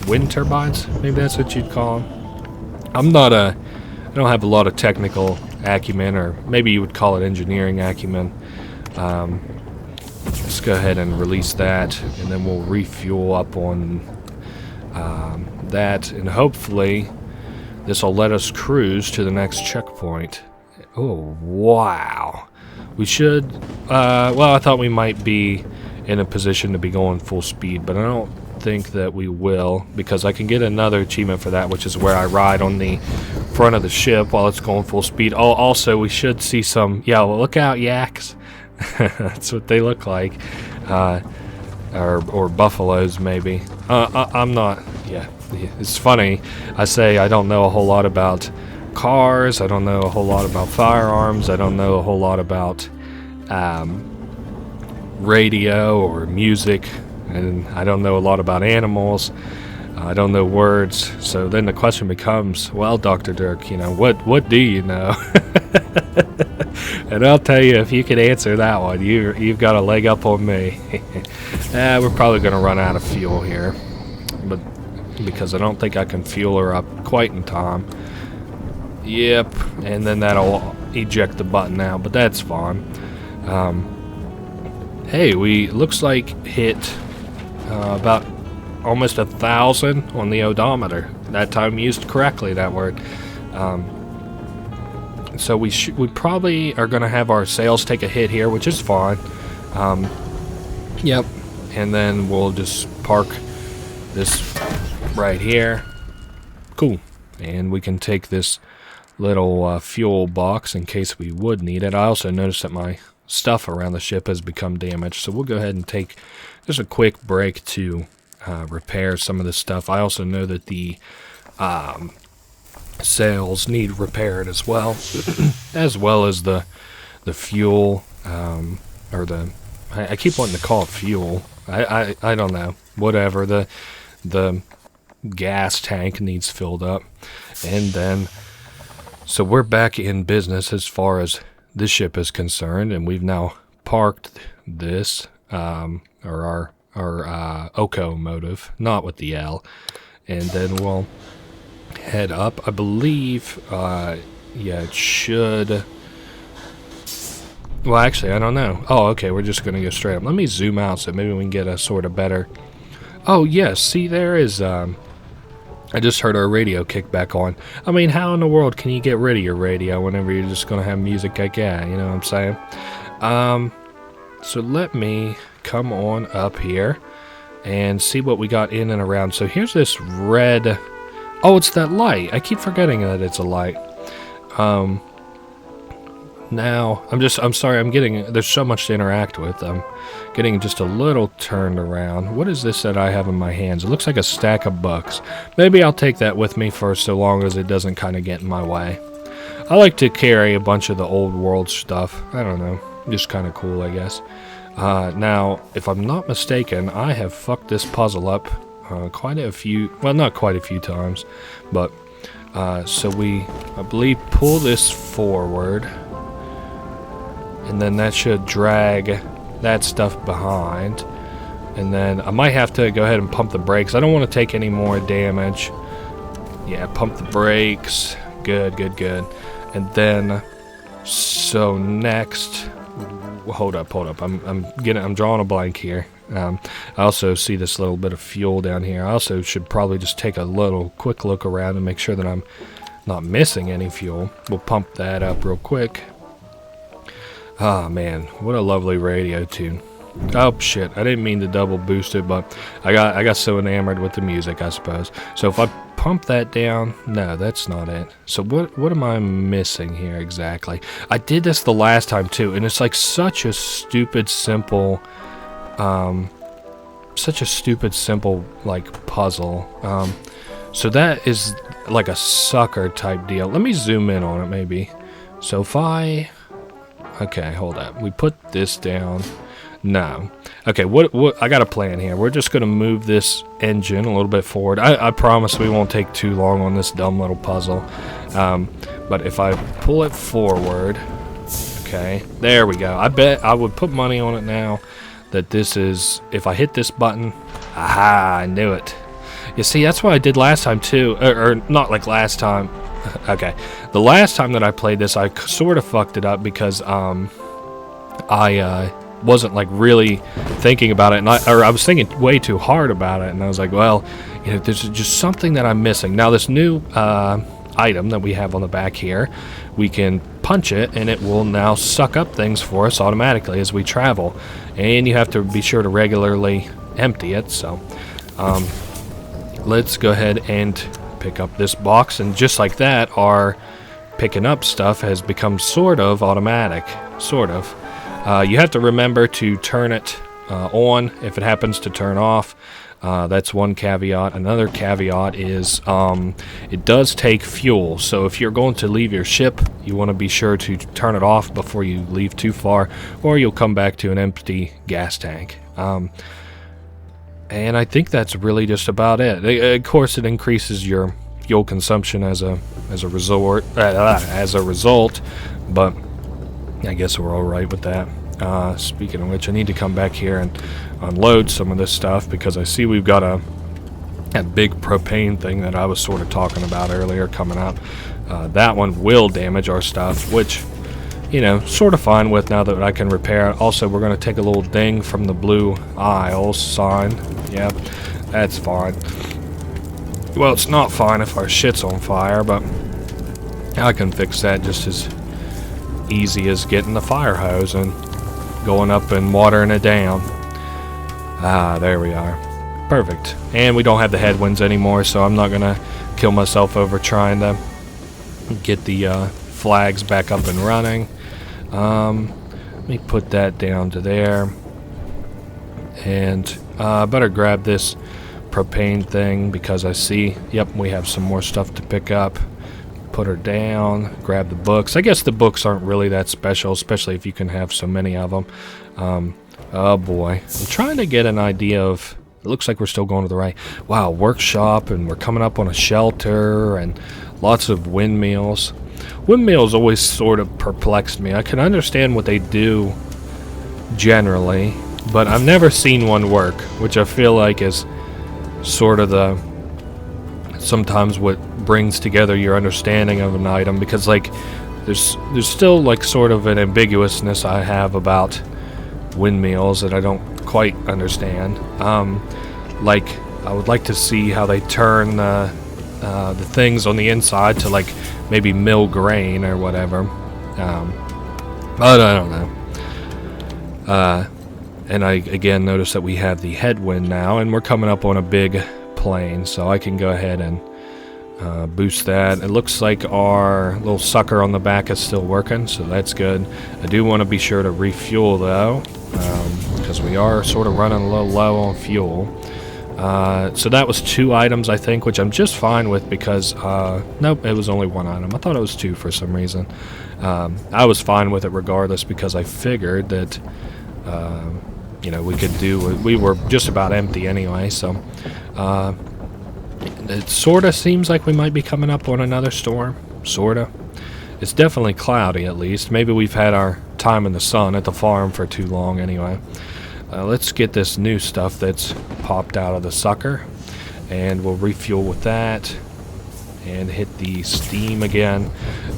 Wind turbines? Maybe that's what you'd call them. I don't have a lot of technical acumen, or maybe you would call it engineering acumen. Let's go ahead and release that, and then we'll refuel up on that, and hopefully this will let us cruise to the next checkpoint. Oh, wow. We should, well, I thought we might be in a position to be going full speed, but I don't think that we will, because I can get another achievement for that, which is where I ride on the front of the ship while it's going full speed. Oh, also, we should see some, yeah, well, look out, yaks. That's what they look like. Or buffaloes, maybe. I'm not, yeah, it's funny. I say I don't know a whole lot about cars, I don't know a whole lot about firearms, I don't know a whole lot about radio or music, and I don't know a lot about animals. I don't know words. So then the question becomes, well, Dr. Dirk, you know, what do you know? And I'll tell you, if you can answer that one, you've got a leg up on me. We're probably going to run out of fuel here, but because I don't think I can fuel her up quite in time. Yep, and then that'll eject the button now, but that's fine. Hey, we looks like hit about almost 1,000 on the odometer. That time used correctly, that word. So we probably are going to have our sails take a hit here, which is fine. Yep, and then we'll just park this right here, Cool. And we can take this little fuel box in case we would need it. I also noticed that my stuff around the ship has become damaged, so we'll go ahead and take just a quick break to repair some of this stuff. I also know that the sails need repaired as well, as well as the fuel, or the, I keep wanting to call it fuel. I don't know. Whatever. The gas tank needs filled up. And then, so we're back in business as far as this ship is concerned, and we've now parked this, or our Okomotive, not with the L, and then we'll head up. I believe, yeah, it should, well, actually, I don't know. Oh, okay, we're just going to go straight up. Let me zoom out so maybe we can get a sort of better, oh, yes, see, there is, I just heard our radio kick back on. I mean, how in the world can you get rid of your radio whenever you're just going to have music like that, you know what I'm saying? So let me come on up here and see what we got in and around. So here's this red, oh, it's that light. I keep forgetting that it's a light. Now, I'm sorry, there's so much to interact with. I'm getting just a little turned around. What is this that I have in my hands? It looks like a stack of bucks. Maybe I'll take that with me for so long as it doesn't kind of get in my way. I like to carry a bunch of the old world stuff. I don't know. Just kind of cool, I guess. Now, if I'm not mistaken, I have fucked this puzzle up quite a few, well, not quite a few times, but so we, I believe, pull this forward, and then that should drag that stuff behind, and then I might have to go ahead and pump the brakes. I don't want to take any more damage. Yeah, pump the brakes. Good, good, good. And then, so next, hold up. I'm drawing a blank here. I also see this little bit of fuel down here. I also should probably just take a little quick look around and make sure that I'm not missing any fuel. We'll pump that up real quick. Ah, man, what a lovely radio tune. Oh shit, I didn't mean to double boost it, but I got so enamored with the music, I suppose. So if I pump that down, no, that's not it. So what am I missing here exactly? I did this the last time too, and it's like such a stupid simple like puzzle. So that is like a sucker type deal. Let me zoom in on it maybe. So if I, okay, hold up. We put this down. No. Okay, what I got a plan here. We're just going to move this engine a little bit forward. I promise we won't take too long on this dumb little puzzle. But if I pull it forward, okay, there we go. I bet I would put money on it now that this is, if I hit this button, aha, I knew it. You see, that's what I did last time too, or not like last time. Okay, the last time that I played this, I sort of fucked it up because I wasn't like really thinking about it, and I was thinking way too hard about it, and I was like, well, you know, there's just something that I'm missing. Now this new item that we have on the back here, we can punch it, and it will now suck up things for us automatically as we travel, and you have to be sure to regularly empty it. So let's go ahead and pick up this box, and just like that, our picking up stuff has become sort of automatic, sort of. You have to remember to turn it on if it happens to turn off. That's one caveat. Another caveat is it does take fuel, so if you're going to leave your ship, you want to be sure to turn it off before you leave too far, or you'll come back to an empty gas tank. And I think that's really just about it. Of course, it increases your fuel consumption as a result, but I guess we're all right with that. Speaking of which, I need to come back here and unload some of this stuff because I see we've got a big propane thing that I was sort of talking about earlier coming up. That one will damage our stuff, which, you know, sort of fine with now that I can repair it. Also, we're going to take a little ding from the Blue Isles sign. Yep, that's fine. Well, it's not fine if our shit's on fire, but I can fix that just as easy as getting the fire hose and going up and watering it down. Ah, there we are. Perfect. And we don't have the headwinds anymore, so I'm not gonna kill myself over trying to get the flags back up and running. Let me put that down to there. And I better grab this propane thing because I see, yep, we have some more stuff to pick up. Put her down, grab the books. I guess the books aren't really that special, especially if you can have so many of them. Oh boy. I'm trying to get an idea of, it looks like we're still going to the right. Wow, workshop, and we're coming up on a shelter, and lots of windmills. Windmills always sort of perplexed me. I can understand what they do generally, but I've never seen one work, which I feel like is sort of the sometimes what brings together your understanding of an item, because like there's still like sort of an ambiguousness I have about windmills that I don't quite understand. Like I would like to see how they turn the things on the inside to like maybe mill grain or whatever, but I don't know. And I again notice that we have the headwind now, and we're coming up on a big plane, so I can go ahead and boost that. It looks like our little sucker on the back is still working, so that's good. I do want to be sure to refuel though, because we are sort of running a little low on fuel. So that was 2 items, I think, which I'm just fine with because nope, it was only 1 item. I thought it was 2 for some reason. I was fine with it regardless because I figured that you know, we could do, we were just about empty anyway, so it sort of seems like we might be coming up on another storm, sort of. It's definitely cloudy at least. Maybe we've had our time in the sun at the farm for too long anyway. Let's get this new stuff that's popped out of the sucker, and we'll refuel with that and hit the steam again.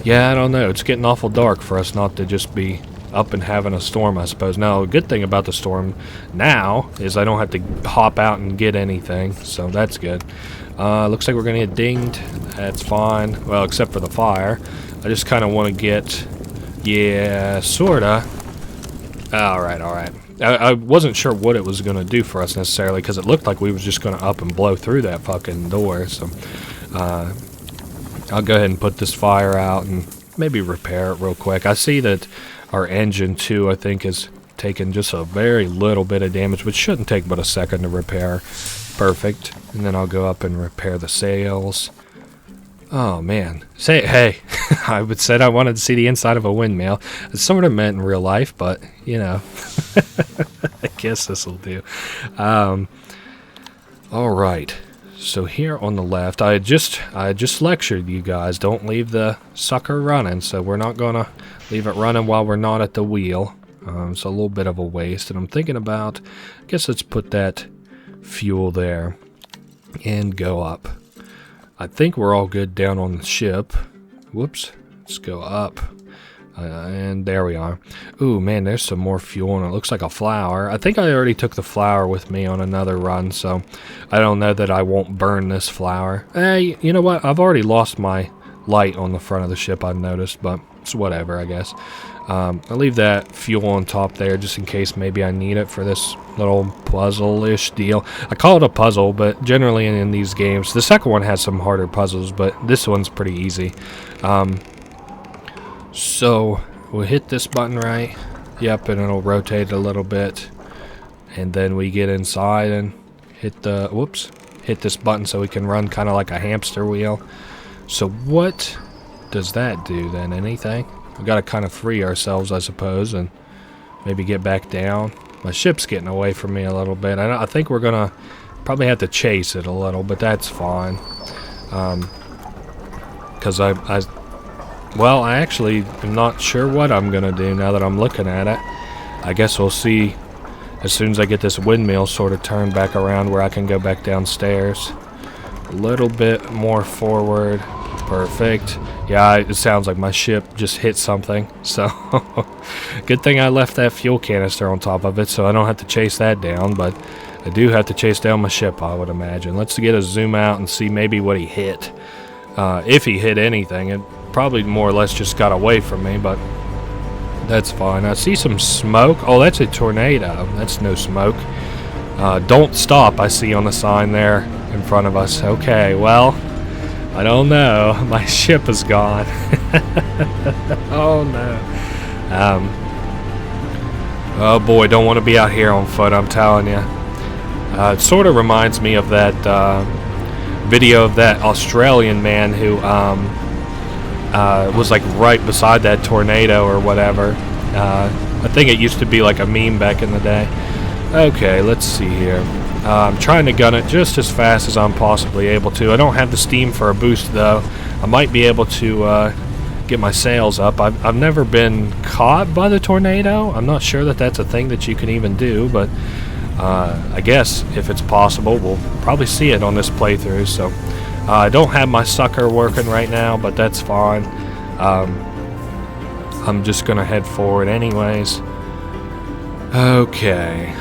Yeah, I don't know, it's getting awful dark for us not to just be up and having a storm, I suppose. Now, a good thing about the storm now is I don't have to hop out and get anything, so that's good. Looks like we're gonna get dinged. That's fine. Well, except for the fire. I just kind of want to get, yeah, sorta. Alright. I wasn't sure what it was gonna do for us necessarily, because it looked like we was just gonna up and blow through that fucking door, so I'll go ahead and put this fire out and maybe repair it real quick. I see that our engine too, I think, is taking just a very little bit of damage, which shouldn't take but a second to repair. Perfect. And then I'll go up and repair the sails. Oh man, hey, I would said I wanted to see the inside of a windmill. It's sort of meant in real life, but you know, I guess this will do. All right. So here on the left, I just lectured you guys, don't leave the sucker running, so we're not gonna leave it running while we're not at the wheel. It's a little bit of a waste, and I'm thinking about, I guess let's put that fuel there and go up. I think we're all good down on the ship. Whoops, let's go up. And there we are. Ooh, man, there's some more fuel, and it looks like a flower. I think I already took the flower with me on another run, so I don't know that I won't burn this flower. Hey, you know what? I've already lost my light on the front of the ship, I've noticed, but it's whatever, I guess. I'll leave that fuel on top there just in case maybe I need it for this little puzzle-ish deal. I call it a puzzle, but generally in these games, the second one has some harder puzzles, but this one's pretty easy. So we'll hit this button right, yep, and it'll rotate a little bit, and then we get inside and hit the, whoops, hit this button so we can run kind of like a hamster wheel. So what does that do then? Anything? We gotta kind of free ourselves, I suppose, and maybe get back down. My ship's getting away from me a little bit. I think we're gonna probably have to chase it a little, but that's fine. Because well, I actually am not sure what I'm gonna do now that I'm looking at it. I guess we'll see as soon as I get this windmill sort of turned back around where I can go back downstairs. A little bit more forward. Perfect. Yeah, it sounds like my ship just hit something, so good thing I left that fuel canister on top of it so I don't have to chase that down, but I do have to chase down my ship, I would imagine. Let's get a zoom out and see maybe what he hit. If he hit anything, it probably more or less just got away from me, but that's fine. I see some smoke. Oh, that's a tornado. That's no smoke. Don't stop, I see on the sign there in front of us. Okay, well, I don't know. My ship is gone. Oh no. Oh boy, don't want to be out here on foot, I'm telling you. It sort of reminds me of that video of that Australian man who was like right beside that tornado or whatever. I think it used to be like a meme back in the day. Okay, let's see here. I'm trying to gun it just as fast as I'm possibly able to. I don't have the steam for a boost though. I might be able to get my sails up. I've never been caught by the tornado. I'm not sure that that's a thing that you can even do, but I guess if it's possible, we'll probably see it on this playthrough. So I don't have my sucker working right now, but that's fine. I'm just gonna head forward anyways. Okay,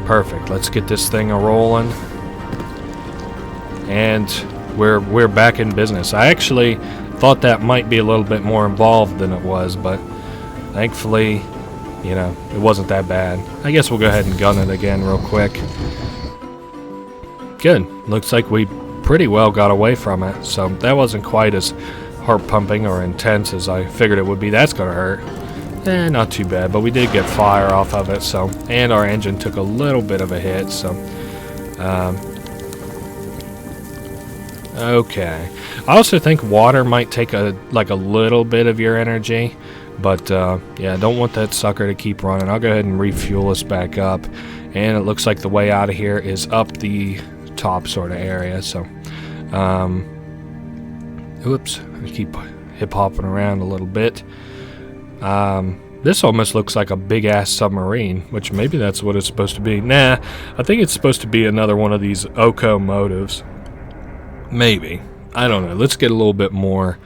perfect. Let's get this thing a-rolling, and we're back in business. I actually thought that might be a little bit more involved than it was, but thankfully, you know, it wasn't that bad. I guess we'll go ahead and gun it again real quick. Good. Looks like we pretty well got away from it, so that wasn't quite as heart pumping or intense as I figured it would be. That's gonna hurt. Not too bad, but we did get fire off of it, so, and our engine took a little bit of a hit, so okay. I also think water might take a little bit of your energy, but yeah, don't want that sucker to keep running. I'll go ahead and refuel us back up, and it looks like the way out of here is up the top sort of area. So oops, I keep hip hopping around a little bit. This almost looks like a big ass submarine, which maybe that's what it's supposed to be. Nah, I think it's supposed to be another one of these locomotives. Maybe. I don't know. Let's get a little bit more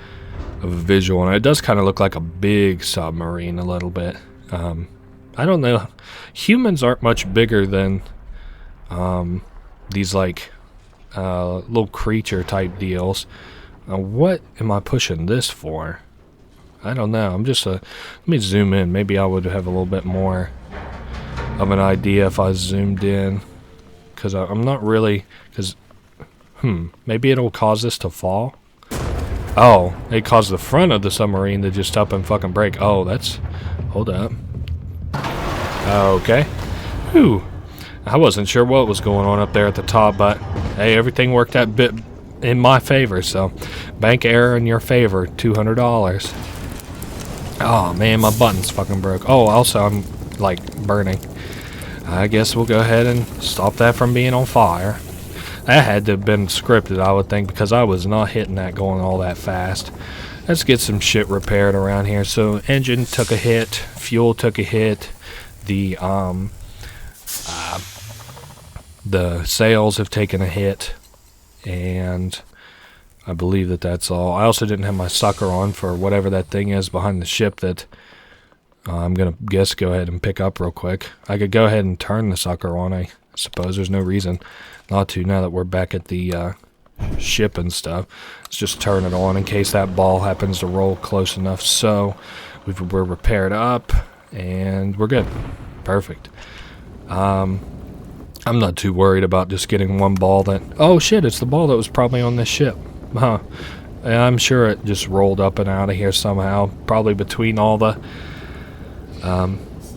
of a visual, and it does kind of look like a big submarine a little bit. I don't know. Humans aren't much bigger than these like little creature type deals. What am I pushing this for? I don't know. I'm just let me zoom in. Maybe I would have a little bit more of an idea if I zoomed in, because I'm not really, because maybe it'll cause this to fall. Oh, it caused the front of the submarine to just up and fucking break. Oh, that's, hold up. Okay. Whew. I wasn't sure what was going on up there at the top, but hey, everything worked out bit in my favor, so bank error in your favor, $200. Oh man, my button's fucking broke. Oh, also I'm like burning. I guess we'll go ahead and stop that from being on fire. That had to have been scripted, I would think, because I was not hitting that going all that fast. Let's get some shit repaired around here. So engine took a hit, fuel took a hit, the sails have taken a hit, and I believe that that's all. I also didn't have my sucker on for whatever that thing is behind the ship that I'm gonna guess go ahead and pick up real quick. I could go ahead and turn the sucker on. I suppose there's no reason not to now that we're back at the ship and stuff. Let's just turn it on in case that ball happens to roll close enough. So we're repaired up and we're good. Perfect. I'm not too worried about just getting one ball that... Oh shit, it's the ball that was probably on this ship. Huh. I'm sure it just rolled up and out of here somehow. Probably between all the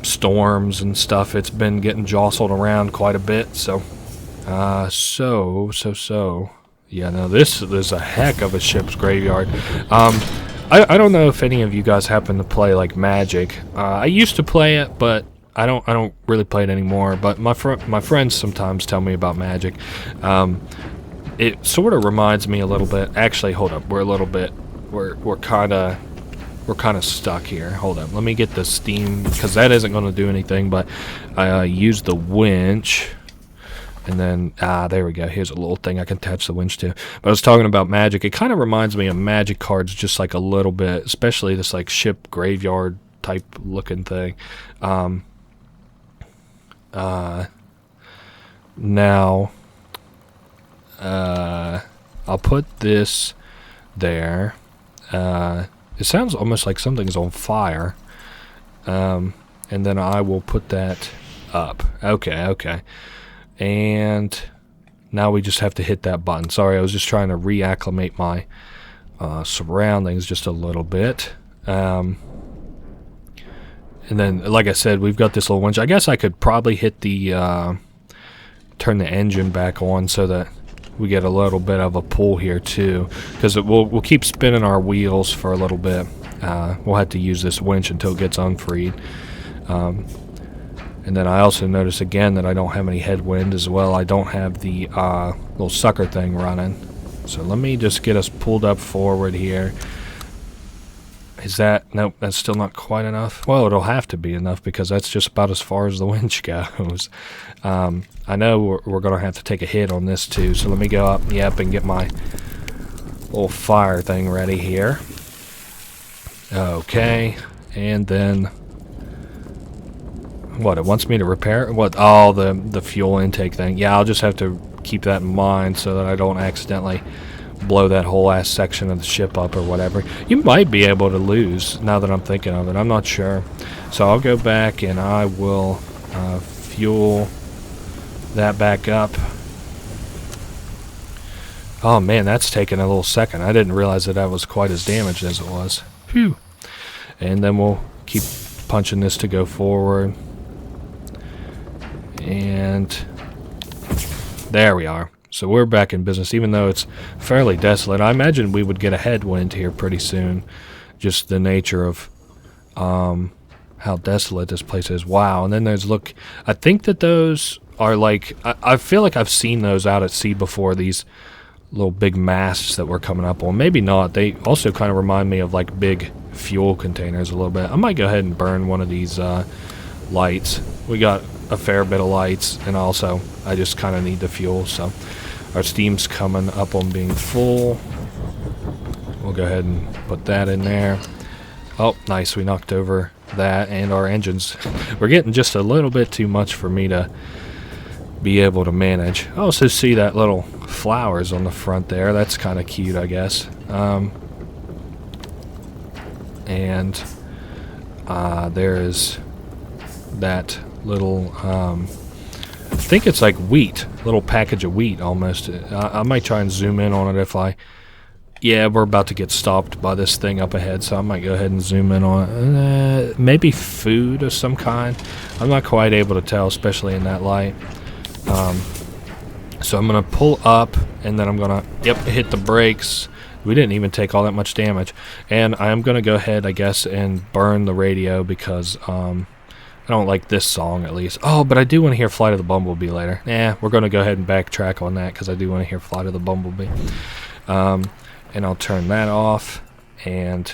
storms and stuff. It's been getting jostled around quite a bit. So yeah, no, this is a heck of a ship's graveyard. I don't know if any of you guys happen to play like Magic. I used to play it, but I don't really play it anymore. But my friends sometimes tell me about Magic. It sort of reminds me a little bit. Actually, hold up. We're kind of stuck here. Hold up. Let me get the steam, because that isn't going to do anything. But I use the winch. And then, there we go. Here's a little thing I can attach the winch to. But I was talking about Magic. It kind of reminds me of Magic cards just like a little bit. Especially this like ship graveyard type looking thing. Now, I'll put this there. It sounds almost like something's on fire. And then I will put that up. Okay. And now we just have to hit that button. Sorry, I was just trying to reacclimate my surroundings just a little bit. And then, like I said, we've got this little winch. I guess I could probably hit the turn the engine back on so that we get a little bit of a pull here too, because we'll keep spinning our wheels for a little bit. We'll have to use this winch until it gets unfreed. And then I also notice again that I don't have any headwind as well. I don't have the little sucker thing running. So let me just get us pulled up forward here. Is that... Nope, that's still not quite enough. Well, it'll have to be enough because that's just about as far as the winch goes. I know we're going to have to take a hit on this too. So let me go up, yep, and get my little fire thing ready here. Okay, and then... What, it wants me to repair it? What? Oh, the fuel intake thing. Yeah, I'll just have to keep that in mind so that I don't accidentally blow that whole ass section of the ship up or whatever. You might be able to lose, now that I'm thinking of it. I'm not sure. So I'll go back and I will fuel that back up. Oh man, that's taking a little second. I didn't realize that was quite as damaged as it was. Phew. And then we'll keep punching this to go forward. And there we are. So we're back in business, even though it's fairly desolate. I imagine we would get a headwind here pretty soon. Just the nature of how desolate this place is. Wow. And then there's, look, I think that those are like, I feel like I've seen those out at sea before, these little big masts that we're coming up on. Maybe not. They also kind of remind me of like big fuel containers a little bit. I might go ahead and burn one of these lights. We got a fair bit of lights, and also I just kind of need the fuel, so our steam's coming up on being full. We'll go ahead and put that in there. Oh, nice, we knocked over that, and our engines. We're getting just a little bit too much for me to be able to manage. I also see that little flowers on the front there. That's kind of cute, I guess. And there is that little, I think it's like wheat, little package of wheat almost. I might try and zoom in on it if I... Yeah, we're about to get stopped by this thing up ahead, so I might go ahead and zoom in on it. Maybe food of some kind. I'm not quite able to tell, especially in that light. So I'm going to pull up, and then I'm going to, yep, hit the brakes. We didn't even take all that much damage. And I'm going to go ahead, I guess, and burn the radio because I don't like this song, at least. Oh, but I do want to hear Flight of the Bumblebee later. We're going to go ahead and backtrack on that because I do want to hear Flight of the Bumblebee. And I'll turn that off and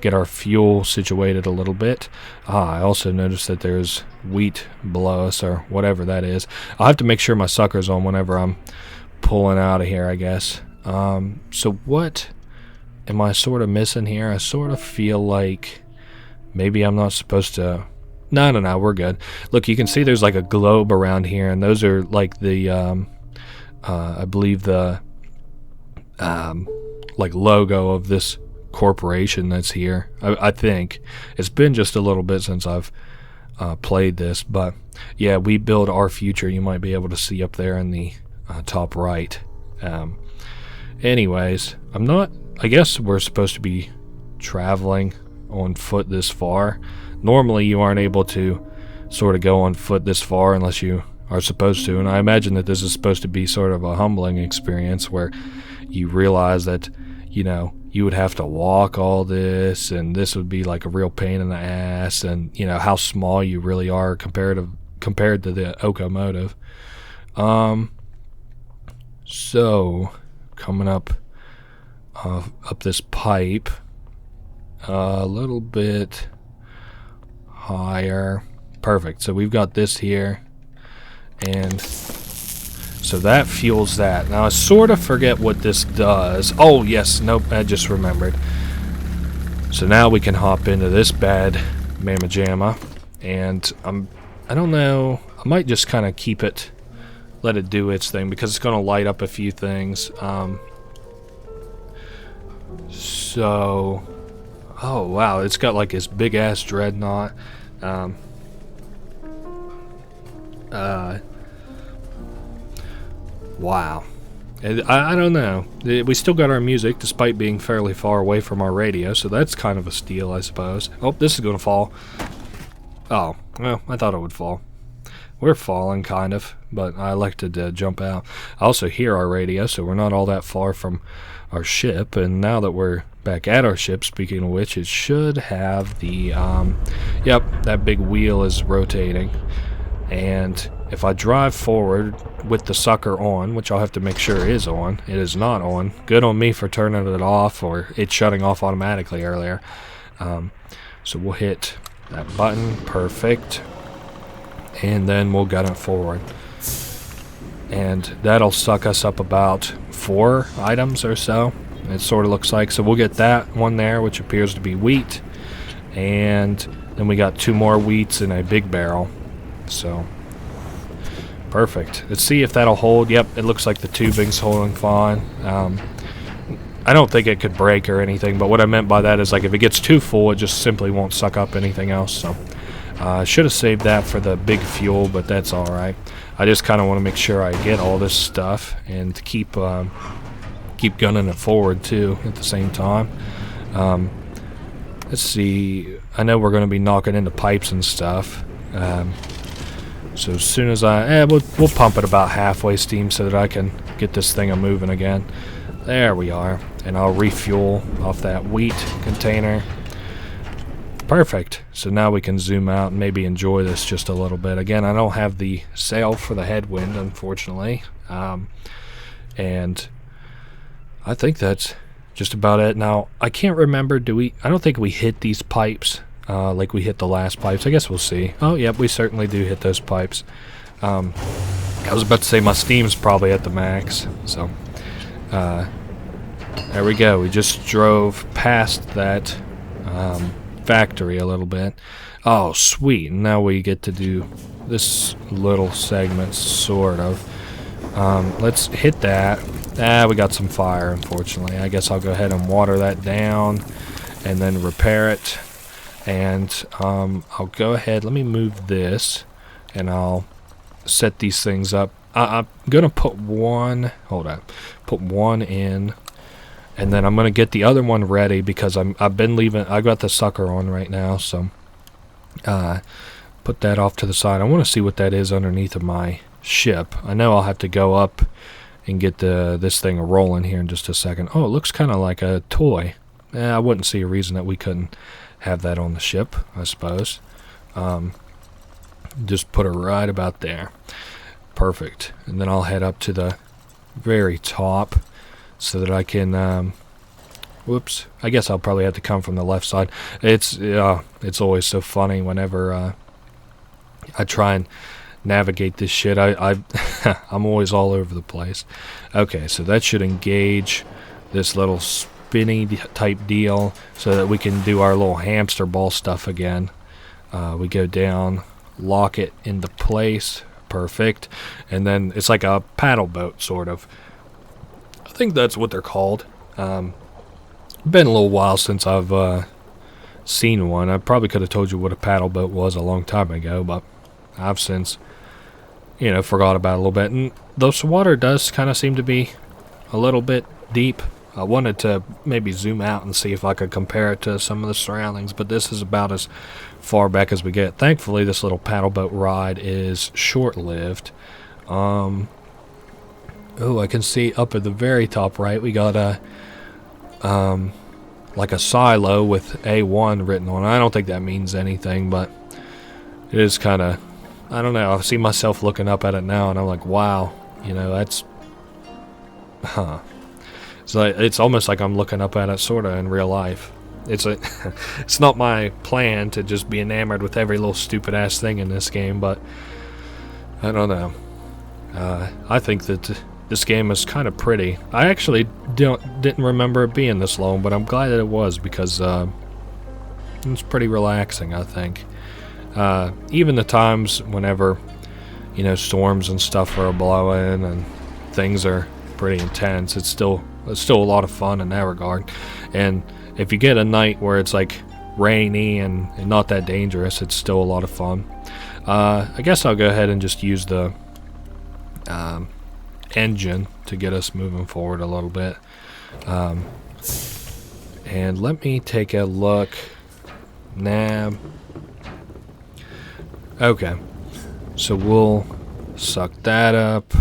get our fuel situated a little bit. I also noticed that there's wheat below us, or whatever that is. I'll have to make sure my sucker's on whenever I'm pulling out of here, I guess. So what am I sort of missing here? I sort of feel like maybe I'm not supposed to... No, we're good. Look, you can see there's like a globe around here, and those are like the, I believe the, like logo of this corporation that's here. I think. It's been just a little bit since I've played this, but yeah, we build our future. You might be able to see up there in the top right. Anyways, I guess we're supposed to be traveling on foot this far. Normally you aren't able to sort of go on foot this far unless you are supposed to, and I imagine that this is supposed to be sort of a humbling experience where you realize that, you know, you would have to walk all this, and this would be like a real pain in the ass, and you know how small you really are compared to the locomotive. So coming up this pipe a little bit higher. Perfect. So we've got this here, and so that fuels that. Now I sort of forget what this does. Oh yes, nope, I just remembered. So now we can hop into this bad mamma jamma, and I don't know, I might just kind of let it do its thing because it's going to light up a few things. So, oh wow, it's got like this big ass dreadnought. Wow. I don't know. We still got our music despite being fairly far away from our radio, so that's kind of a steal, I suppose. Oh, this is going to fall. Oh, well, I thought it would fall. We're falling, kind of, but I elected to jump out. I also hear our radio, so we're not all that far from our ship, and now that we're back at our ship, speaking of which, it should have the, yep, that big wheel is rotating, and if I drive forward with the sucker on, which I'll have to make sure is on, it is not on. Good on me for turning it off, or it shutting off automatically earlier. So we'll hit that button, perfect, and then we'll gun it forward. And that'll suck us up about 4 items or so, it sort of looks like. So we'll get that one there, which appears to be wheat, and then we got 2 more wheats in a big barrel. So perfect. Let's see if that'll hold. Yep, it looks like the tubing's holding fine. I don't think it could break or anything, but what I meant by that is, like, if it gets too full, it just simply won't suck up anything else. So I should have saved that for the big fuel, but that's alright. I just kind of want to make sure I get all this stuff and keep gunning it forward too at the same time. Let's see. I know we're going to be knocking into pipes and stuff. So as soon as we'll pump it about halfway steam so that I can get this thing moving again. There we are. And I'll refuel off that wheat container. Perfect. So now we can zoom out and maybe enjoy this just a little bit. Again, I don't have the sail for the headwind, unfortunately. And I think that's just about it. Now, I can't remember, I don't think we hit these pipes like we hit the last pipes. I guess we'll see. Oh, yep, we certainly do hit those pipes. I was about to say my steam's probably at the max. So, there we go. We just drove past that factory a little bit. Oh, sweet. Now we get to do this little segment, sort of. Let's hit that. We got some fire, unfortunately. I guess I'll go ahead and water that down and then repair it. And I'll go ahead, let me move this, and I'll set these things up. I'm going to put one in, and then I'm going to get the other one ready because I got the sucker on right now, so put that off to the side. I want to see what that is underneath of my ship. I know I'll have to go up and get this thing rolling here in just a second. Oh, it looks kind of like a toy. I wouldn't see a reason that we couldn't have that on the ship, I suppose. Just put it right about there. Perfect. And then I'll head up to the very top so that I can whoops, I guess I'll probably have to come from the left side. It's always so funny whenever I try and navigate this shit. I'm always all over the place. Okay, so that should engage this little spinny type deal so that we can do our little hamster ball stuff again. We go down, lock it into place, perfect, and then it's like a paddle boat, sort of. I think that's what they're called. Been a little while since I've seen one. I probably could have told you what a paddle boat was a long time ago, but I've since, forgot about it a little bit. And this water does kind of seem to be a little bit deep. I wanted to maybe zoom out and see if I could compare it to some of the surroundings, but this is about as far back as we get. Thankfully, this little paddle boat ride is short-lived. Oh, I can see up at the very top right, we got a like a silo with A1 written on it. I don't think that means anything, but it is kind of, I don't know, I see myself looking up at it now and I'm like, wow, that's, So it's almost like I'm looking up at it sort of in real life. It's not my plan to just be enamored with every little stupid ass thing in this game, but I don't know. I think that this game is kind of pretty. I actually didn't remember it being this long, but I'm glad that it was because it's pretty relaxing, I think. Even the times whenever storms and stuff are blowing and things are pretty intense, it's still a lot of fun in that regard. And if you get a night where it's like rainy and not that dangerous, it's still a lot of fun. I guess I'll go ahead and just use the engine to get us moving forward a little bit. And let me take a look. Nav. Okay. So we'll suck that up.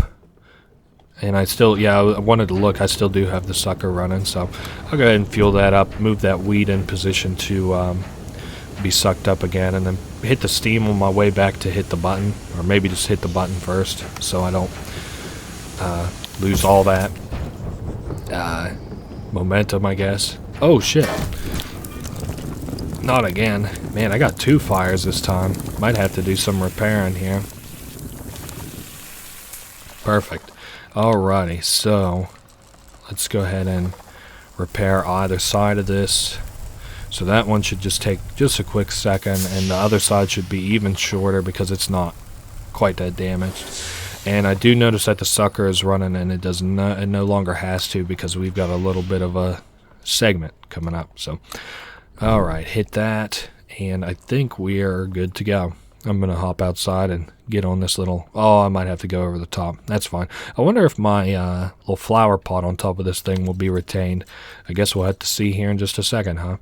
And I still, yeah, I wanted to look. I still do have the sucker running. So I'll go ahead and fuel that up. Move that weed in position to be sucked up again. And then hit the steam on my way back to hit the button. Or maybe just hit the button first. So I don't lose all that momentum, I guess. Oh, shit. Not again. Man, I got 2 fires this time. Might have to do some repairing here. Perfect. Alrighty, so let's go ahead and repair either side of this. So that one should just take just a quick second, and the other side should be even shorter because it's not quite that damaged. And I do notice that the sucker is running, and it no longer has to because we've got a little bit of a segment coming up. So alright, hit that, and I think we are good to go. I'm going to hop outside and get on this little... Oh, I might have to go over the top. That's fine. I wonder if my little flower pot on top of this thing will be retained. I guess we'll have to see here in just a second, huh?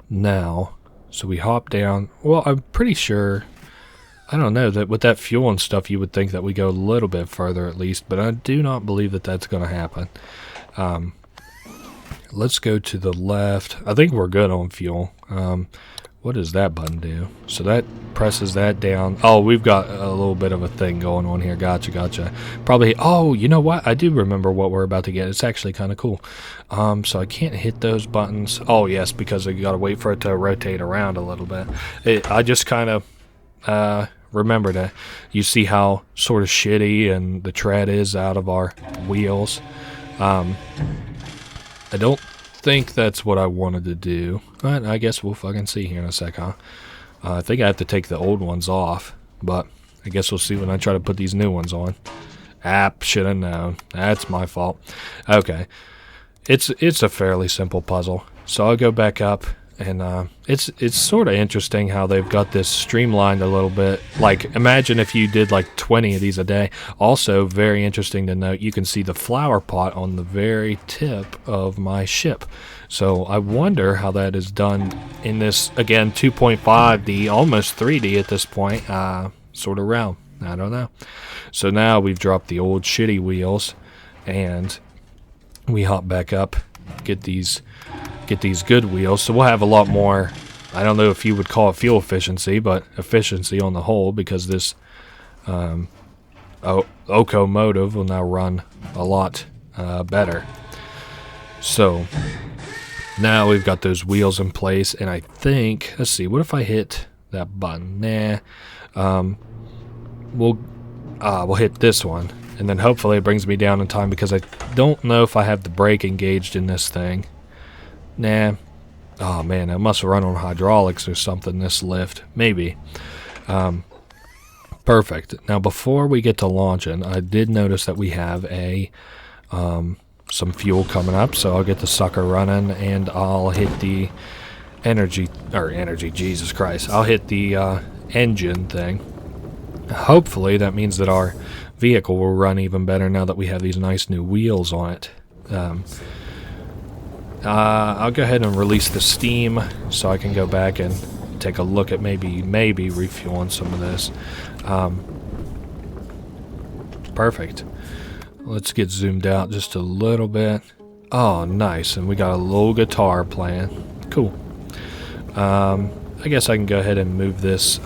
Now, so we hop down. Well, I'm pretty sure... I don't know, that with that fuel and stuff, you would think that we go a little bit further at least, but I do not believe that that's going to happen. Let's go to the left. I think we're good on fuel. What does that button do? So that presses that down. Oh, we've got a little bit of a thing going on here. Gotcha. Probably, oh, you know what? I do remember what we're about to get. It's actually kind of cool. So I can't hit those buttons. Oh, yes, because I got to wait for it to rotate around a little bit. I just kind of remember that. You see how sort of shitty and the tread is out of our wheels. I don't think that's what I wanted to do. But I guess we'll fucking see here in a sec, huh? I think I have to take the old ones off, but I guess we'll see when I try to put these new ones on. Should have known. That's my fault. Okay. It's a fairly simple puzzle. So I'll go back up, and it's sort of interesting how they've got this streamlined a little bit. Like, imagine if you did like 20 of these a day. Also, very interesting to note, you can see the flower pot on the very tip of my ship. So I wonder how that is done in this, again, 2.5D, almost 3D at this point, sort of realm. I don't know. So now we've dropped the old shitty wheels, and we hop back up, get these good wheels. So we'll have a lot more, I don't know if you would call it fuel efficiency, but efficiency on the whole, because this locomotive will now run a lot better. So now we've got those wheels in place, and I think, let's see, what if I hit that button? Nah. We'll hit this one, and then hopefully it brings me down in time, because I don't know if I have the brake engaged in this thing. Nah. Oh man, I must run on hydraulics or something, this lift. Maybe. Perfect. Now before we get to launching, I did notice that we have some fuel coming up, so I'll get the sucker running, and I'll hit the energy, Jesus Christ. I'll hit the engine thing. Hopefully that means that our vehicle will run even better now that we have these nice new wheels on it. I'll go ahead and release the steam so I can go back and take a look at maybe refueling some of this. Perfect. Let's get zoomed out just a little bit. Oh, nice. And we got a little guitar playing. Cool. I guess I can go ahead and move this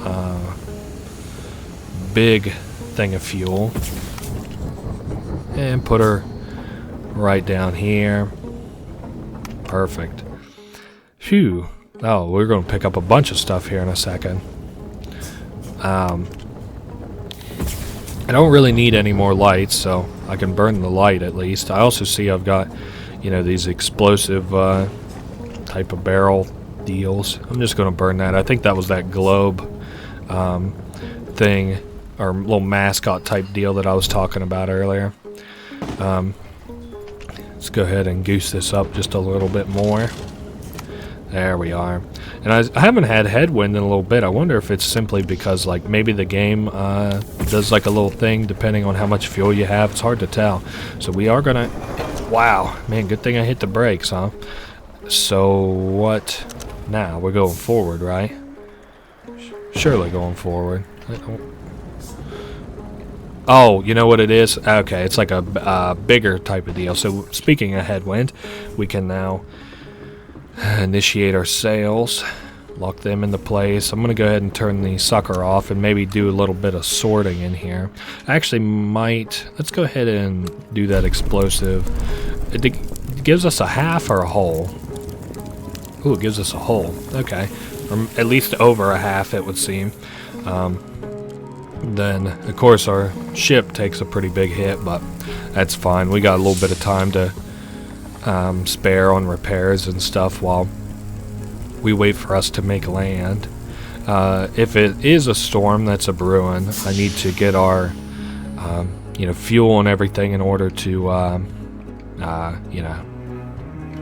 big thing of fuel and put her right down here. Perfect. Phew. Oh, we're going to pick up a bunch of stuff here in a second. I don't really need any more lights, so I can burn the light at least. I also see I've got, these explosive type of barrel deals. I'm just going to burn that. I think that was that globe thing, or little mascot type deal that I was talking about earlier. Let's go ahead and goose this up just a little bit more. There we are. And I haven't had headwind in a little bit. I wonder if it's simply because, like, maybe the game does, like, a little thing depending on how much fuel you have. It's hard to tell. So we are gonna... Wow. Man, good thing I hit the brakes, huh? So what... Now, we're going forward, right? Surely going forward. Oh, you know what it is? Okay, it's like a bigger type of deal. So speaking of headwind, we can now initiate our sails, lock them into place. I'm going to go ahead and turn the sucker off and maybe do a little bit of sorting in here. I actually might... Let's go ahead and do that explosive. It gives us a half or a whole? Ooh, it gives us a whole. Okay. Or at least over a half, it would seem. Then, of course, our ship takes a pretty big hit, but that's fine. We got a little bit of time to spare on repairs and stuff while we wait for us to make land. If it is a storm that's a brewing, I need to get our fuel and everything in order to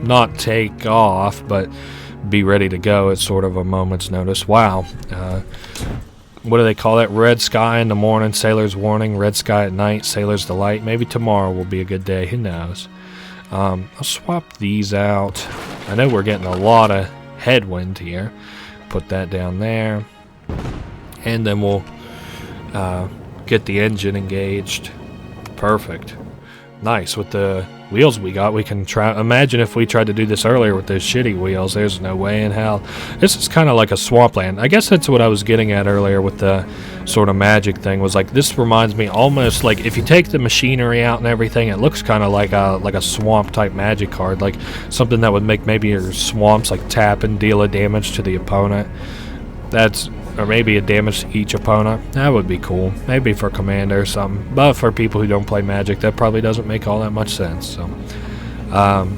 not take off, but be ready to go at sort of a moment's notice. Wow. What do they call that? Red sky in the morning, sailor's warning. Red sky at night, sailor's delight. Maybe tomorrow will be a good day. Who knows? I'll swap these out. I know we're getting a lot of headwind here. Put that down there. And then we'll get the engine engaged. Perfect. Nice. With the wheels we got, we can try... Imagine if we tried to do this earlier with those shitty wheels. There's no way in hell. This is kind of like a swampland. I guess that's what I was getting at earlier with the sort of magic thing. Was like, this reminds me almost like if you take the machinery out and everything, it looks kind of like a swamp type magic card, like something that would make maybe your swamps like tap and deal a damage to the opponent. Or maybe a damage to each opponent. That would be cool. Maybe for Commander or something. But for people who don't play Magic, that probably doesn't make all that much sense. So, I'm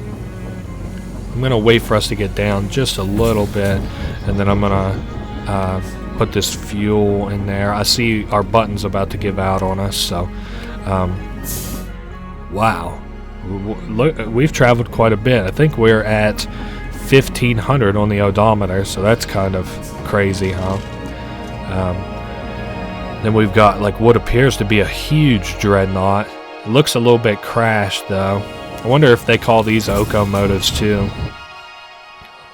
going to wait for us to get down just a little bit. And then I'm going to put this fuel in there. I see our button's about to give out on us. So, wow. We've traveled quite a bit. I think we're at 1,500 on the odometer. So that's kind of crazy, huh? Then we've got like what appears to be a huge dreadnought. It looks a little bit crashed though. I wonder if they call these locomotives too.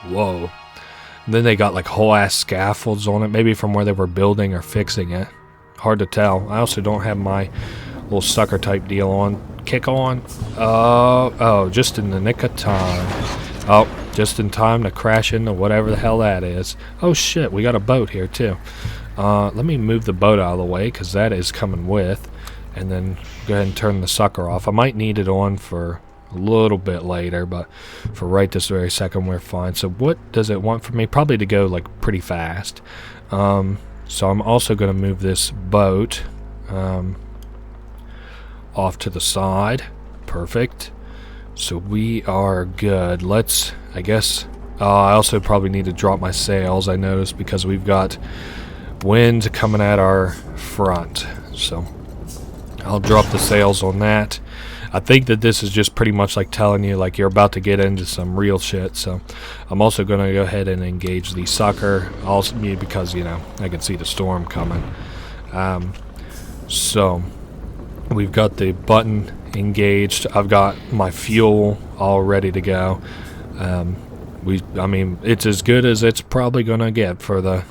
Whoa. And then they got like whole ass scaffolds on it, maybe from where they were building or fixing it. Hard to tell. I also don't have my little sucker type deal on. Kick on. Oh, just in the nick of time. Oh, just in time to crash into whatever the hell that is. Oh shit, we got a boat here too. Let me move the boat out of the way because that is coming with. And then go ahead and turn the sucker off. I might need it on for a little bit later, but for right this very second we're fine. So what does it want from me? Probably to go like pretty fast. So I'm also going to move this boat off to the side. Perfect. So we are good. Let's, I guess, I also probably need to drop my sails, I noticed, because we've got wind coming at our front. So I'll drop the sails on that. I think that this is just pretty much like telling you like you're about to get into some real shit. So I'm also going to go ahead and engage the sucker, also because, you know, I can see the storm coming. So we've got the button engaged. I've got my fuel all ready to go. I mean, it's as good as it's probably going to get for the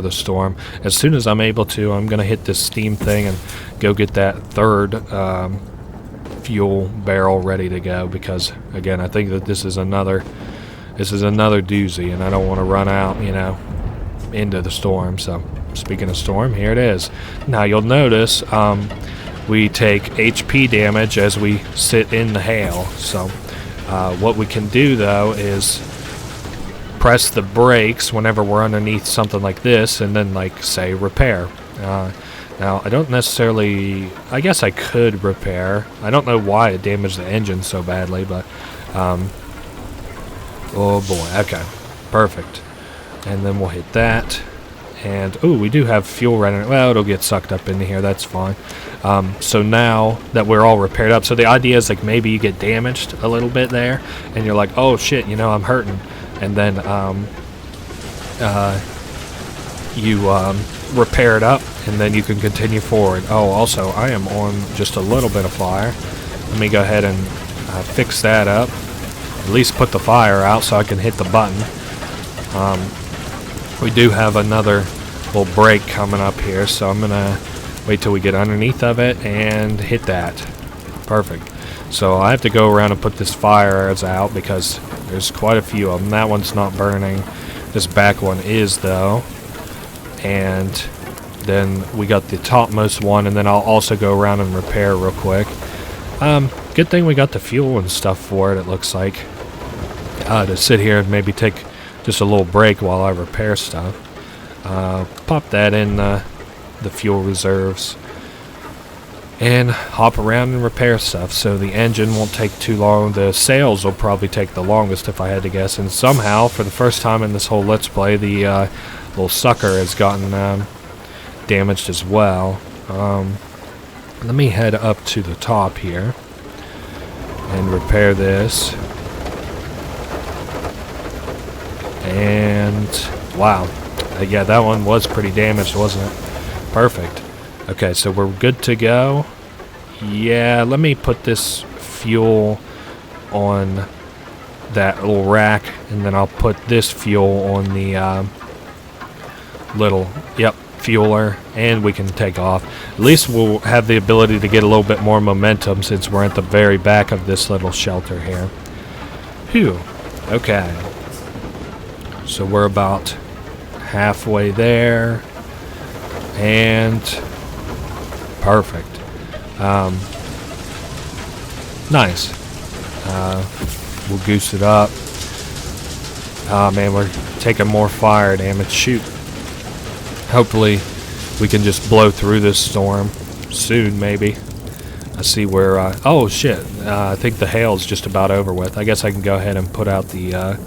storm. As soon as I'm able to, I'm going to hit this steam thing and go get that third fuel barrel ready to go, because again, I think that this is another doozy, and I don't want to run out, you know, into the storm. So speaking of storm, here it is. Now you'll notice we take HP damage as we sit in the hail. So what we can do though is press the brakes whenever we're underneath something like this, and then like say repair. Now I don't necessarily, I guess I could repair. I don't know why it damaged the engine so badly, but oh boy, okay, perfect. And then we'll hit that, and oh, we do have fuel running. Well, it'll get sucked up into here, that's fine. So now that we're all repaired up, so the idea is like maybe you get damaged a little bit there and you're like, oh shit, you know, I'm hurting. and then you repair it up, and then you can continue forward. Oh, also, I am on just a little bit of fire. Let me go ahead and fix that up. At least put the fire out so I can hit the button. We do have another little break coming up here, so I'm gonna wait till we get underneath of it and hit that. Perfect. So I have to go around and put this fire out because there's quite a few of them. That one's not burning. This back one is, though. And then we got the topmost one, and then I'll also go around and repair real quick. Good thing we got the fuel and stuff for it looks like. To sit here and maybe take just a little break while I repair stuff. Pop that in the fuel reserves. And hop around and repair stuff. So the engine won't take too long. The sails will probably take the longest if I had to guess. And somehow, for the first time in this whole Let's Play, the little sucker has gotten damaged as well. Let me head up to the top here and repair this. And wow, yeah, that one was pretty damaged, wasn't it? Perfect. Okay, so we're good to go. Yeah, let me put this fuel on that little rack, and then I'll put this fuel on the little, yep, fueler, and we can take off. At least we'll have the ability to get a little bit more momentum since we're at the very back of this little shelter here. Phew. Okay. So we're about halfway there, and perfect. Nice. We'll goose it up. Oh man, we're taking more fire damage. Shoot. Hopefully we can just blow through this storm soon, maybe. I see where, oh shit, I think the hail's just about over with. I guess I can go ahead and put out the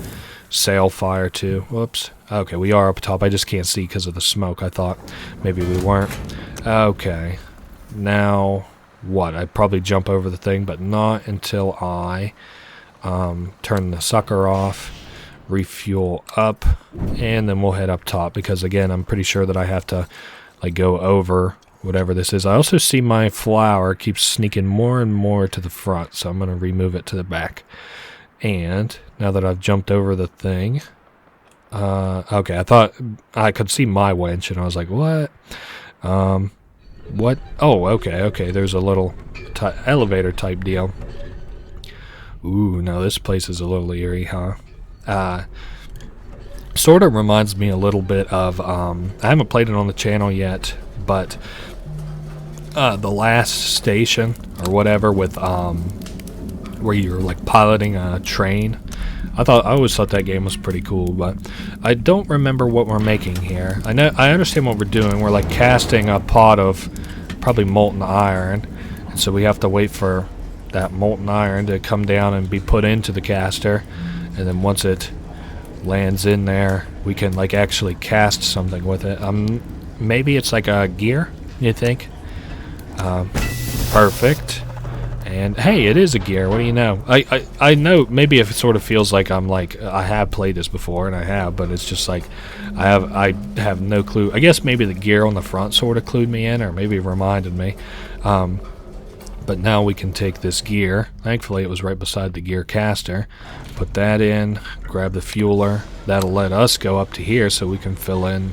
sail fire too. Whoops. Okay, we are up top. I just can't see because of the smoke. I thought maybe we weren't. Okay. Now, what? I'd probably jump over the thing, but not until I turn the sucker off, refuel up, and then we'll head up top because, again, I'm pretty sure that I have to like go over whatever this is. I also see my flower keeps sneaking more and more to the front, so I'm going to remove it to the back. And now that I've jumped over the thing, okay, I thought I could see my winch, and I was like, what? What? Oh, okay, there's a little elevator type deal. Ooh, now this place is a little eerie, huh? Sort of reminds me a little bit of, I haven't played it on the channel yet, but the last station, or whatever, with, where you're like piloting a train. I always thought that game was pretty cool, but I don't remember what we're making here. I understand what we're doing. We're like casting a pot of probably molten iron, and so we have to wait for that molten iron to come down and be put into the caster, and then once it lands in there, we can like actually cast something with it. Maybe it's like a gear, you think? Perfect. And hey, it is a gear. What do you know? I know maybe if it sort of feels like I'm like I have played this before, and I have, but it's just like I have no clue. I guess maybe the gear on the front sort of clued me in, or maybe reminded me. But now we can take this gear. Thankfully, it was right beside the gear caster. Put that in. Grab the fueler. That'll let us go up to here, so we can fill in.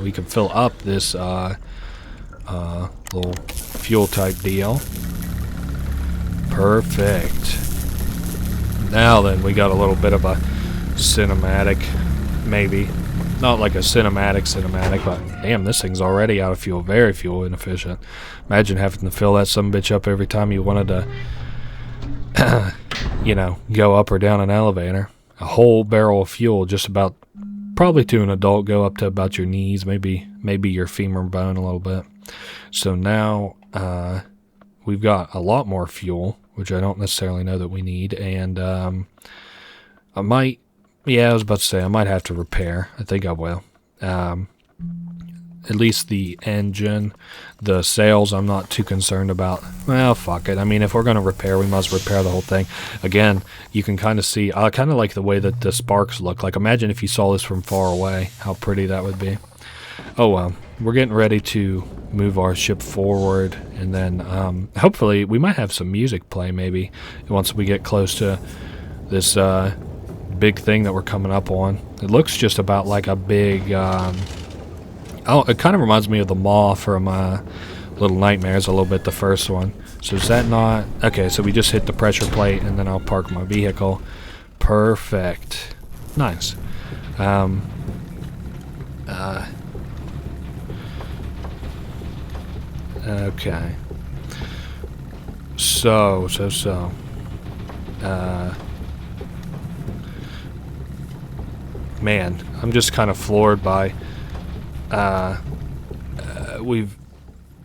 We can fill up this little fuel type deal. Perfect. Now then, we got a little bit of a cinematic, maybe. Not like a cinematic, but damn, this thing's already out of fuel. Very fuel inefficient. Imagine having to fill that sumbitch up every time you wanted to, you know, go up or down an elevator. A whole barrel of fuel, just about, probably to an adult, go up to about your knees, maybe your femur bone a little bit. So now, we've got a lot more fuel, which I don't necessarily know that we need, and I might, yeah, I was about to say, I might have to repair. I think I will. at least the engine. The sails I'm not too concerned about. Well, fuck it. I mean, if we're going to repair, we must repair the whole thing. Again, you can kind of see, I kind of like the way that the sparks look. Like, imagine if you saw this from far away, how pretty that would be. Oh well, we're getting ready to move our ship forward, and then hopefully we might have some music play maybe once we get close to this big thing that we're coming up on. It looks just about like a big it kind of reminds me of the maw from Little Nightmares a little bit, the first one. So is that not okay? So we just hit the pressure plate, and then I'll park my vehicle. Perfect. Nice. Okay. So. Man, I'm just kind of floored by. We've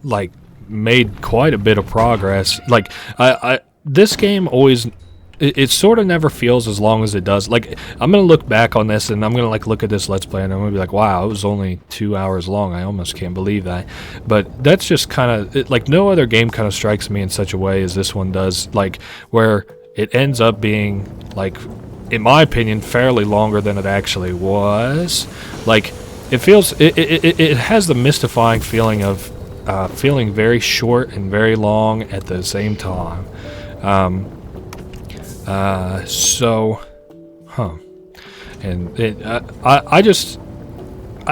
like made quite a bit of progress. Like this game always. It sort of never feels as long as it does. Like, I'm going to look back on this, and I'm going to, like, look at this Let's Play, and I'm going to be like, wow, it was only 2 hours long. I almost can't believe that. But that's just kind of, like, no other game kind of strikes me in such a way as this one does. Like, where it ends up being, like, in my opinion, fairly longer than it actually was. Like, it feels, it has the mystifying feeling of feeling very short and very long at the same time. And I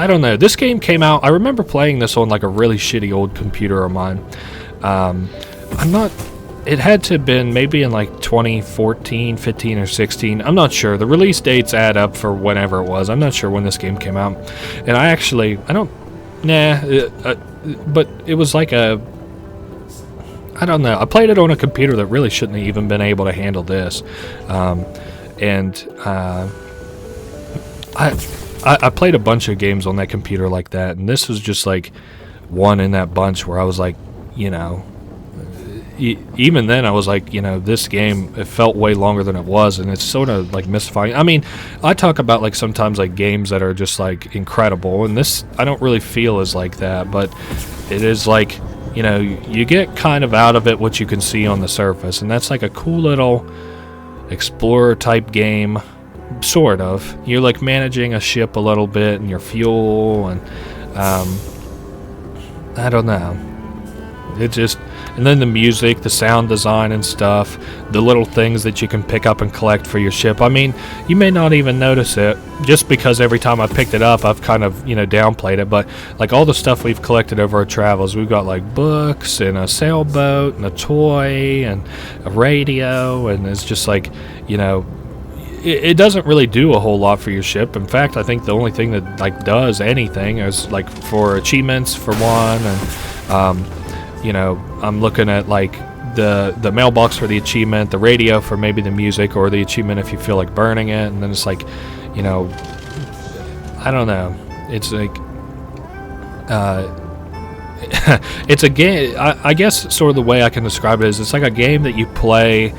don't know. This game came out, I remember playing this on like a really shitty old computer of mine. It had to have been maybe in like 2014, 15, or 16. I'm not sure. The release dates add up for whenever it was. I'm not sure when this game came out. And but it was like I don't know. I played it on a computer that really shouldn't have even been able to handle this. I played a bunch of games on that computer like that, and this was just like one in that bunch where I was like, you know, even then I was like, you know, this game, it felt way longer than it was, and it's sort of like mystifying. I mean, I talk about like sometimes like games that are just like incredible, and this I don't really feel is like that, but it is like, you know, you get kind of out of it what you can see on the surface, and that's like a cool little explorer type game, sort of. You're like managing a ship a little bit and your fuel, and I don't know. It just, and then the music, the sound design and stuff, the little things that you can pick up and collect for your ship. I mean, you may not even notice it, just because every time I picked it up, I've kind of, you know, downplayed it, but like all the stuff we've collected over our travels, we've got like books and a sailboat and a toy and a radio, and it's just like, you know, it doesn't really do a whole lot for your ship. In fact, I think the only thing that like does anything is like for achievements for one, and you know, I'm looking at like the mailbox for the achievement, the radio for maybe the music, or the achievement if you feel like burning it, and then it's like, you know, I don't know. It's like it's a game. I guess sort of the way I can describe it is it's like a game that you play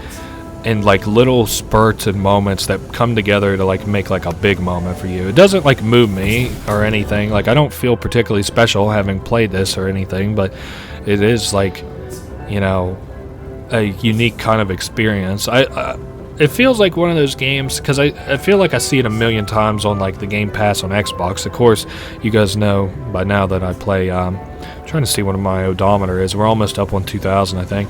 in like little spurts and moments that come together to like make like a big moment for you. It doesn't like move me or anything. Like I don't feel particularly special having played this or anything, but it is like, you know, a unique kind of experience. It feels like one of those games, because I feel like I see it a million times on like the Game Pass on Xbox. Of course, you guys know by now that I play, trying to see what my odometer is. We're almost up on 2,000, I think,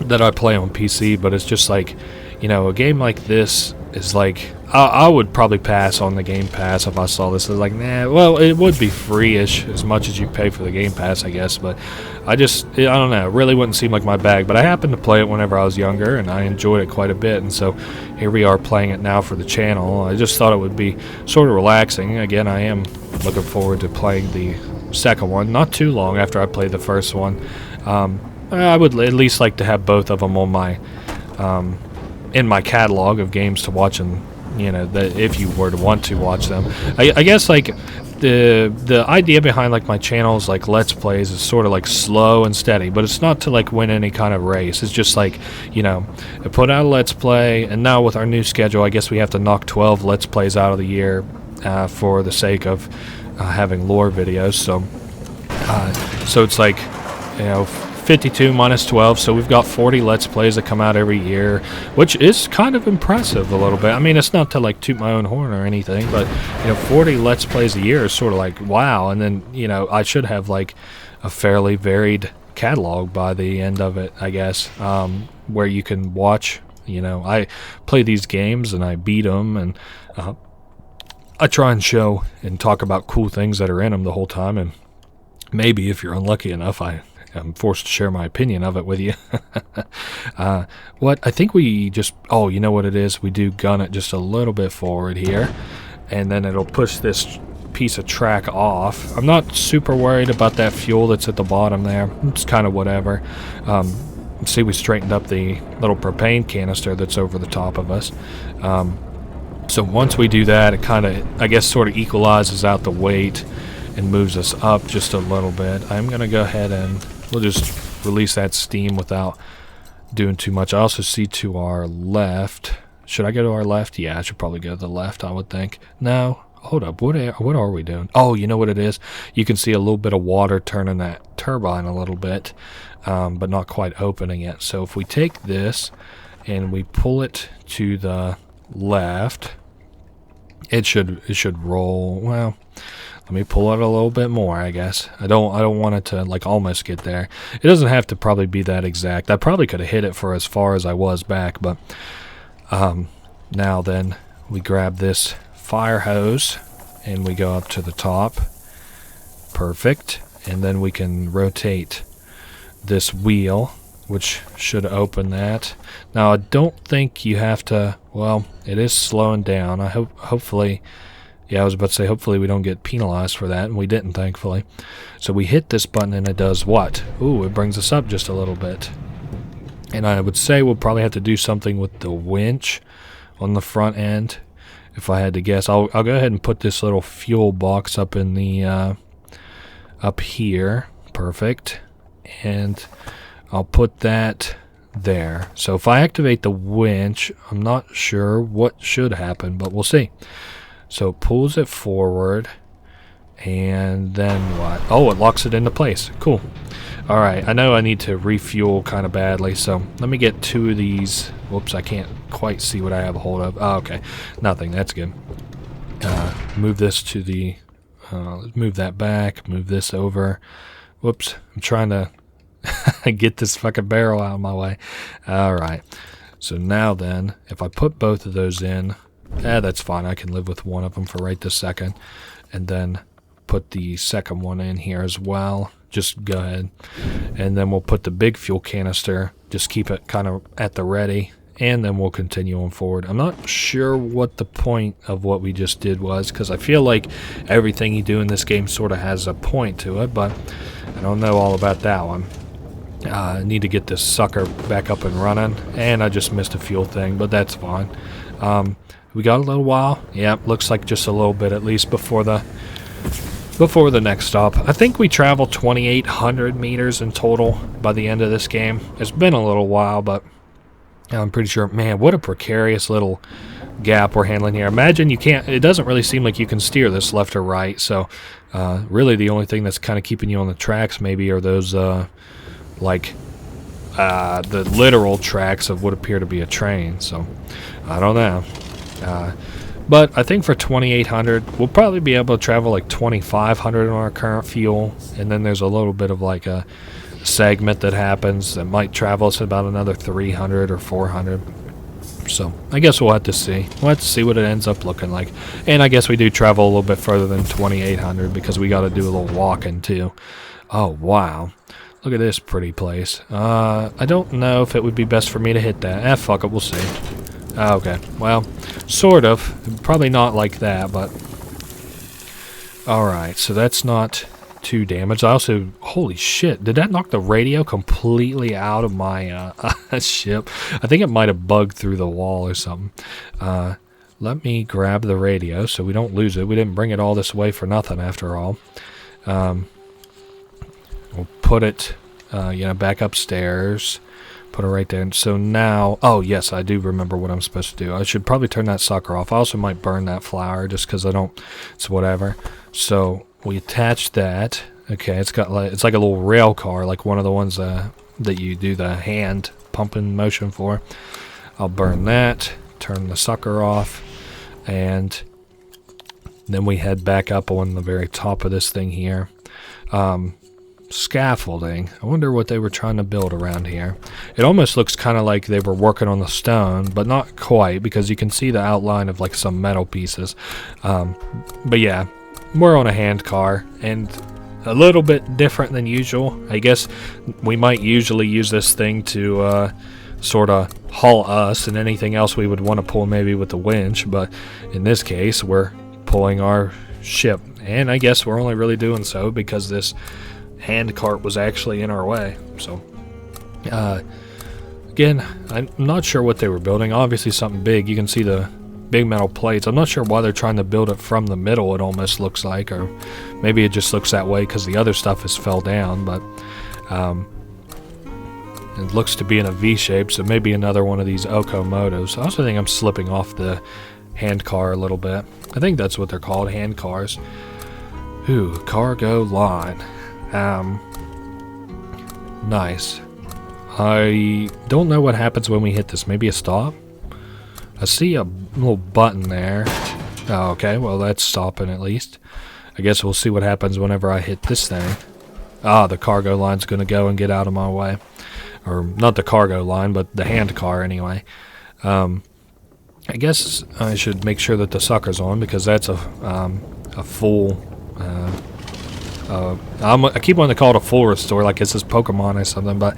that I play on PC, but it's just like, you know, a game like this is like, I would probably pass on the Game Pass if I saw this. I was like, nah, well, it would be free-ish as much as you pay for the Game Pass, I guess, but I don't know, it really wouldn't seem like my bag, but I happened to play it whenever I was younger, and I enjoyed it quite a bit, and so here we are playing it now for the channel. I just thought it would be sort of relaxing. Again, I am looking forward to playing the second one, not too long after I played the first one. I would at least like to have both of them on my, in my catalog of games to watch, and you know, that if you were to want to watch them. I guess like the idea behind like my channels, like Let's Plays, is sort of like slow and steady, but it's not to like win any kind of race. It's just like, you know, I put out a Let's Play, and now with our new schedule, I guess we have to knock 12 Let's Plays out of the year for the sake of having lore videos. So it's like, 52 minus 12, so we've got 40 Let's Plays that come out every year, which is kind of impressive a little bit. I mean, it's not to like toot my own horn or anything, but 40 Let's Plays a year is sort of like, wow. And then, I should have like a fairly varied catalog by the end of it, I guess, where you can watch. I play these games and I beat them, and I try and show and talk about cool things that are in them the whole time, and maybe if you're unlucky enough, I'm forced to share my opinion of it with you. What I think we just, you know what it is? We do gun it just a little bit forward here, and then it'll push this piece of track off. I'm not super worried about that fuel that's at the bottom there. It's kind of whatever. See, we straightened up the little propane canister that's over the top of us. So once we do that, it kind of, I guess, sort of equalizes out the weight and moves us up just a little bit. I'm going to go ahead and we'll just release that steam without doing too much. I also see to our left. Should I go to our left? Yeah, I should probably go to the left, I would think. No, hold up. What are we doing? Oh, you know what it is? You can see a little bit of water turning that turbine a little bit, but not quite opening it. So if we take this and we pull it to the left, it should roll. Well, let me pull it a little bit more, I guess. I don't want it to like almost get there. It doesn't have to probably be that exact. I probably could have hit it for as far as I was back, but now then we grab this fire hose and we go up to the top. Perfect. And then we can rotate this wheel, which should open that. Now I don't think you have to, well, it is slowing down. Hopefully, yeah, I was about to say hopefully we don't get penalized for that, and we didn't, thankfully. So we hit this button and it does what? Ooh, it brings us up just a little bit. And I would say we'll probably have to do something with the winch on the front end, if I had to guess. I'll go ahead and put this little fuel box up in the up here. Perfect. And I'll put that there. So if I activate the winch, I'm not sure what should happen, but we'll see. So it pulls it forward, and then what? Oh, it locks it into place. Cool. All right, I know I need to refuel kind of badly, so let me get 2 of these. Whoops, I can't quite see what I have a hold of. Oh, okay, nothing. That's good. Move this to the, move that back, move this over. Whoops, I'm trying to get this fucking barrel out of my way. All right, so now then, if I put both of those in, that's fine. I can live with one of them for right this second. And then put the second one in here as well. Just go ahead. And then we'll put the big fuel canister. Just keep it kind of at the ready. And then we'll continue on forward. I'm not sure what the point of what we just did was, because I feel like everything you do in this game sort of has a point to it. But I don't know all about that one. I need to get this sucker back up and running. And I just missed a fuel thing, but that's fine. We got a little while. Yeah, looks like just a little bit at least before the next stop. I think we traveled 2,800 meters in total by the end of this game. It's been a little while, but I'm pretty sure. Man, what a precarious little gap we're handling here. Imagine you can't. It doesn't really seem like you can steer this left or right. So, really, the only thing that's kind of keeping you on the tracks maybe are those the literal tracks of what appear to be a train. So, I don't know. But I think for 2,800, we'll probably be able to travel like 2,500 on our current fuel. And then there's a little bit of like a segment that happens that might travel us about another 300 or 400. So I guess we'll have to see. We'll have to see what it ends up looking like. And I guess we do travel a little bit further than 2,800 because we got to do a little walking too. Oh, wow. Look at this pretty place. I don't know if it would be best for me to hit that. Fuck it, we'll see. Okay, well, sort of. Probably not like that, but... Alright, so that's not too damaged. I also... Holy shit, did that knock the radio completely out of my ship? I think it might have bugged through the wall or something. Let me grab the radio so we don't lose it. We didn't bring it all this way for nothing, after all. We'll put it, back upstairs. Put it right there. And so now, oh yes, I do remember what I'm supposed to do. I should probably turn that sucker off. I also might burn that flower just because I don't, it's whatever. So we attach that. Okay, it's like a little rail car, like one of the ones that you do the hand pumping motion for. I'll burn that, turn the sucker off, and then we head back up on the very top of this thing here. Scaffolding. I wonder what they were trying to build around here. It almost looks kind of like they were working on the stone, but not quite, because you can see the outline of like some metal pieces. But yeah, we're on a hand car, and a little bit different than usual. I guess we might usually use this thing to sort of haul us and anything else we would want to pull maybe with the winch, but in this case we're pulling our ship, and I guess we're only really doing so because this hand cart was actually in our way. So again, I'm not sure what they were building. Obviously something big. You can see the big metal plates. I'm not sure why they're trying to build it from the middle, it almost looks like, or maybe it just looks that way because the other stuff has fell down, but it looks to be in a V shape, so maybe another one of these Okomotos. I also think I'm slipping off the hand car a little bit. I think that's what they're called, hand cars. Ooh, cargo line. Nice. I don't know what happens when we hit this. Maybe a stop? I see a little button there. Oh, okay, well that's stopping at least. I guess we'll see what happens whenever I hit this thing. Ah, the cargo line's gonna go and get out of my way. Or not the cargo line, but the hand car anyway. I guess I should make sure that the sucker's on, because that's a full... I keep wanting to call it a full restore, like it's this Pokemon or something, but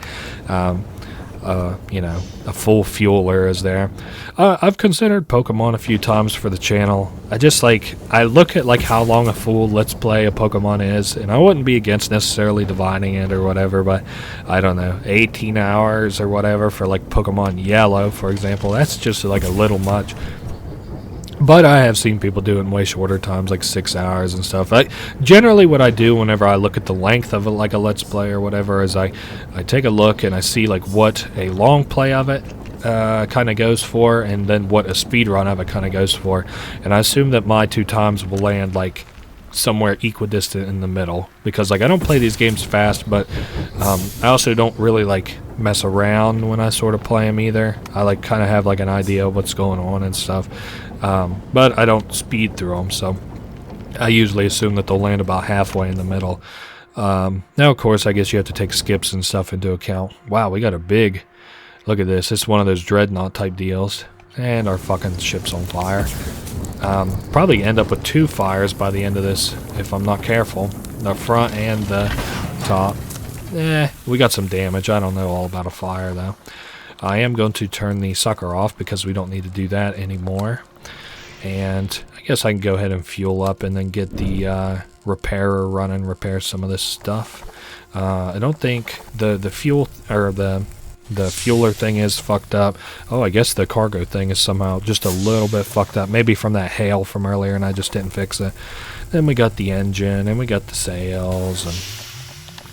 you know, a full fueler is there. I've considered Pokemon a few times for the channel. I look at like how long a full Let's Play a Pokemon is, and I wouldn't be against necessarily dividing it or whatever, but I don't know, 18 hours or whatever for like Pokemon Yellow, for example, that's just like a little much. But I have seen people do it in way shorter times, like 6 hours and stuff. Generally what I do whenever I look at the length of it, like a Let's Play or whatever, is I take a look and I see like what a long play of it kind of goes for, and then what a speed run of it kind of goes for. And I assume that my two times will land like somewhere equidistant in the middle, because like I don't play these games fast, but I also don't really like mess around when I sort of play them either. I like kind of have like an idea of what's going on and stuff. But I don't speed through them, so I usually assume that they'll land about halfway in the middle. Now, of course, I guess you have to take skips and stuff into account. Wow, we got a big... Look at this. It's one of those dreadnought type deals. And our fucking ship's on fire. Probably end up with 2 fires by the end of this, if I'm not careful. The front and the top. We got some damage. I don't know all about a fire, though. I am going to turn the sucker off because we don't need to do that anymore. And I guess I can go ahead and fuel up and then get the repairer running, repair some of this stuff. I don't think the fuel or the fueler thing is fucked up. Oh, I guess the cargo thing is somehow just a little bit fucked up. Maybe from that hail from earlier and I just didn't fix it. Then we got the engine and we got the sails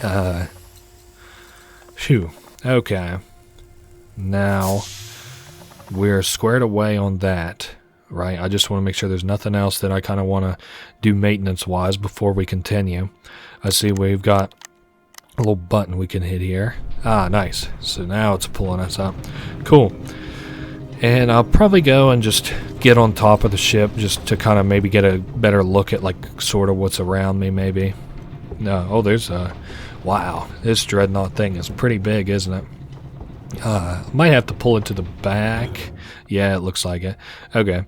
and phew. Okay. Now we're squared away on that. Right, I just want to make sure there's nothing else that I kind of want to do maintenance-wise before we continue. I see we've got a little button we can hit here. Ah, nice. So now it's pulling us up. Cool. And I'll probably go and just get on top of the ship just to kind of maybe get a better look at, like, sort of what's around me, maybe. No, oh, there's a... Wow, this dreadnought thing is pretty big, isn't it? Might have to pull it to the back. Yeah, it looks like it. Okay.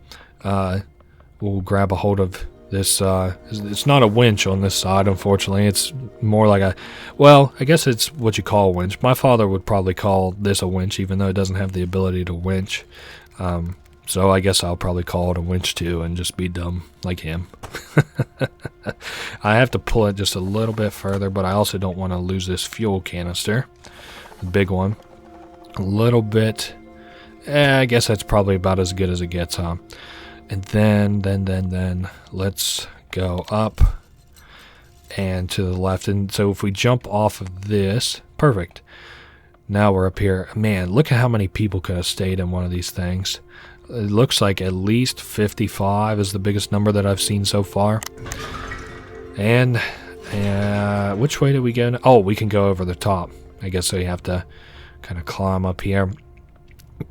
We'll grab a hold of this. It's not a winch on this side, unfortunately. It's more like a... Well, I guess it's what you call a winch. My father would probably call this a winch, even though it doesn't have the ability to winch. So I guess I'll probably call it a winch too and just be dumb like him. I have to pull it just a little bit further, but I also don't want to lose this fuel canister. The big one. A little bit. I guess that's probably about as good as it gets, huh? And then let's go up and to the left. And so if we jump off of this, perfect. Now we're up here. Man, look at how many people could have stayed in one of these things. It looks like at least 55 is the biggest number that I've seen so far. And which way do we go now? Oh, we can go over the top. I guess so you have to kind of climb up here.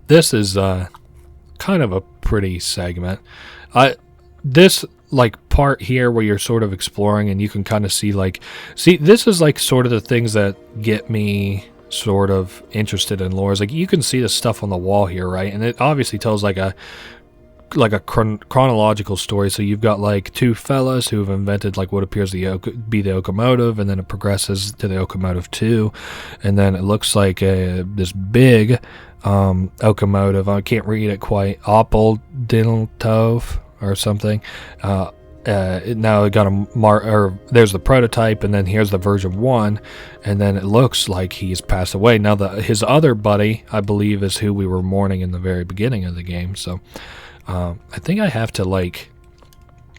This is kind of a pretty segment. This like part here where you're sort of exploring and you can kind of see this is like sort of the things that get me sort of interested in lore. Is like you can see the stuff on the wall here, right? And it obviously tells like a chronological story. So you've got like two fellas who have invented like what appears to be the locomotive, and then it progresses to the locomotive 2, and then it looks like this big locomotive. I can't read it quite. Tove or something. Now it got a there's the prototype, and then here's the version 1, and then it looks like he's passed away. Now his other buddy, I believe, is who we were mourning in the very beginning of the game. So I think I have to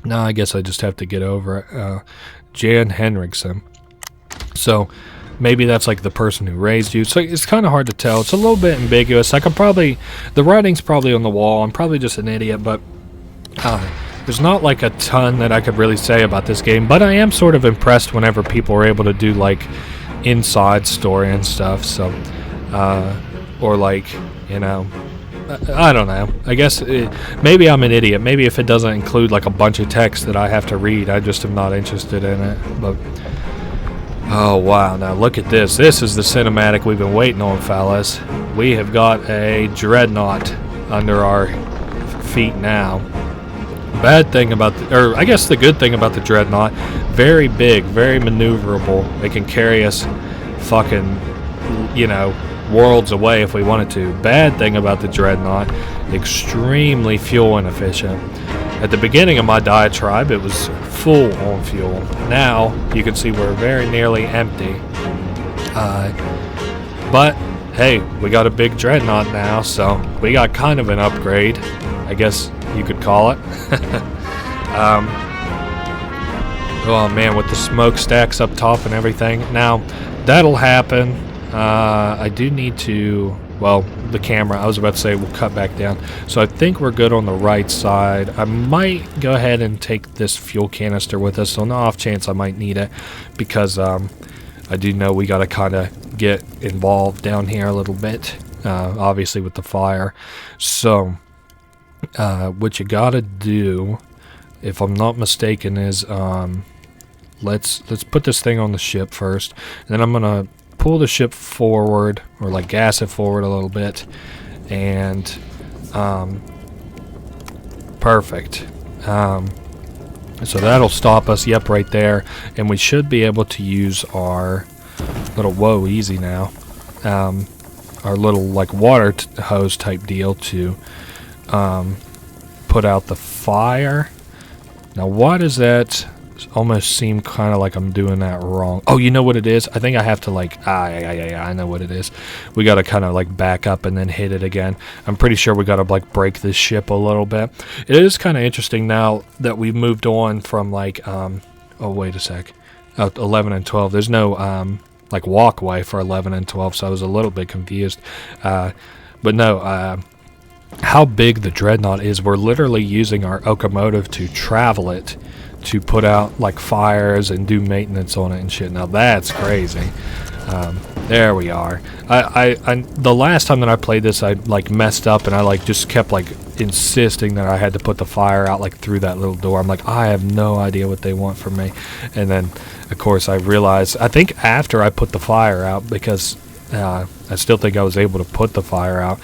no, I guess I just have to get over it. Jan Henriksen. So maybe that's like the person who raised you. So it's kind of hard to tell. It's a little bit ambiguous. The writing's probably on the wall. I'm probably just an idiot, but there's not like a ton that I could really say about this game, but I am sort of impressed whenever people are able to do like inside story and stuff. So, or like, I don't know. I guess maybe I'm an idiot. Maybe if it doesn't include like a bunch of text that I have to read, I just am not interested in it. But oh wow, now look at this. This is the cinematic we've been waiting on, fellas. We have got a dreadnought under our feet now. Bad thing about I guess the good thing about the dreadnought, very big, very maneuverable. It can carry us fucking, worlds away if we wanted to. Bad thing about the dreadnought, extremely fuel inefficient. At the beginning of my diatribe, it was full on fuel. Now you can see we're very nearly empty. But hey, we got a big dreadnought now, so we got kind of an upgrade, I guess you could call it. Oh man, with the smokestacks up top and everything. Now that'll happen. I do need to, the camera, I was about to say we'll cut back down. So I think we're good on the right side. I might go ahead and take this fuel canister with us on the off chance I might need it, because I do know we got to kind of get involved down here a little bit, obviously with the fire. So what you got to do, if I'm not mistaken, is let's put this thing on the ship first, and then I'm gonna pull the ship forward, or like gas it forward a little bit, and perfect. So that'll stop us, yep, right there, and we should be able to use our little, whoa, easy now, our little like water hose type deal to put out the fire. Now why does that almost seem kind of like I'm doing that wrong? Oh, you know what it is? I think I have to like, I know what it is. We got to kind of like back up and then hit it again. I'm pretty sure we got to like break this ship a little bit. It is kind of interesting now that we've moved on from like, oh wait a sec, 11 and 12. There's no like walkway for 11 and 12, so I was a little bit confused. But no, how big the dreadnought is, we're literally using our locomotive to travel it, to put out like fires and do maintenance on it and shit. Now that's crazy. There we are. I the last time that I played this, I like messed up, and I like just kept like insisting that I had to put the fire out like through that little door. I'm like, I have no idea what they want from me. And then of course I realized, I think after I put the fire out, because I still think I was able to put the fire out,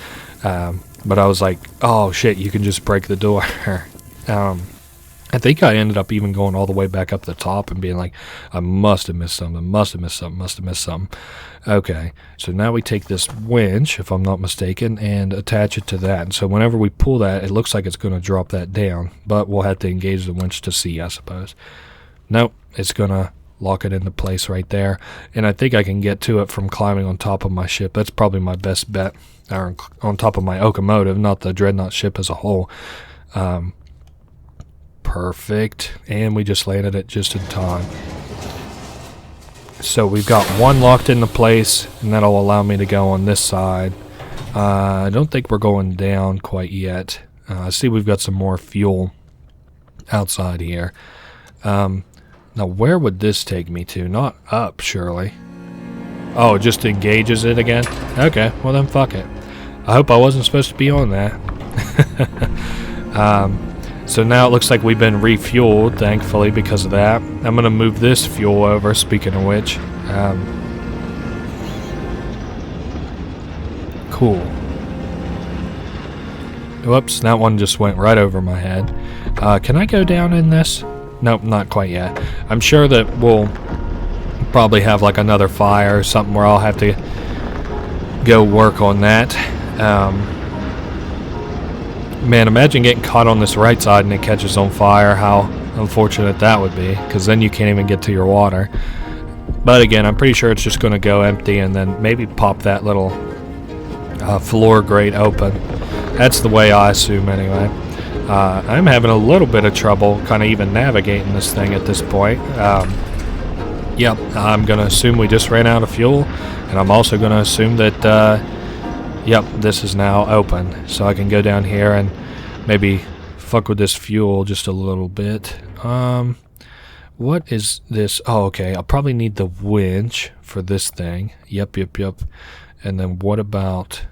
but I was like, oh shit, you can just break the door. I think I ended up even going all the way back up the top and being like, I must have missed something. Okay, so now we take this winch, if I'm not mistaken, and attach it to that. And so whenever we pull that, it looks like it's going to drop that down, but we'll have to engage the winch to see, I suppose. Nope, it's going to lock it into place right there. And I think I can get to it from climbing on top of my ship. That's probably my best bet, or on top of my locomotive, not the dreadnought ship as a whole. Perfect, and we just landed it just in time. So we've got one locked into place, and that'll allow me to go on this side. I don't think we're going down quite yet. I see we've got some more fuel outside here. Now Now, where would this take me to? Not up, surely. Oh, it just engages it again? Okay, well then fuck it. I hope I wasn't supposed to be on that. So now it looks like we've been refueled, thankfully, because of that. I'm going to move this fuel over, speaking of which. Cool. Whoops, that one just went right over my head. Can I go down in this? Nope, not quite yet. I'm sure that we'll probably have like another fire or something where I'll have to go work on that. Man, imagine getting caught on this right side and it catches on fire. How unfortunate that would be, because then you can't even get to your water. But again, I'm pretty sure it's just going to go empty and then maybe pop that little floor grate open. That's the way I assume anyway. I'm having a little bit of trouble kind of even navigating this thing at this point. Yep, I'm going to assume we just ran out of fuel, and I'm also going to assume that, yep, this is now open. So I can go down here and maybe fuck with this fuel just a little bit. What is this? Oh, okay, I'll probably need the winch for this thing. Yep. And then what about...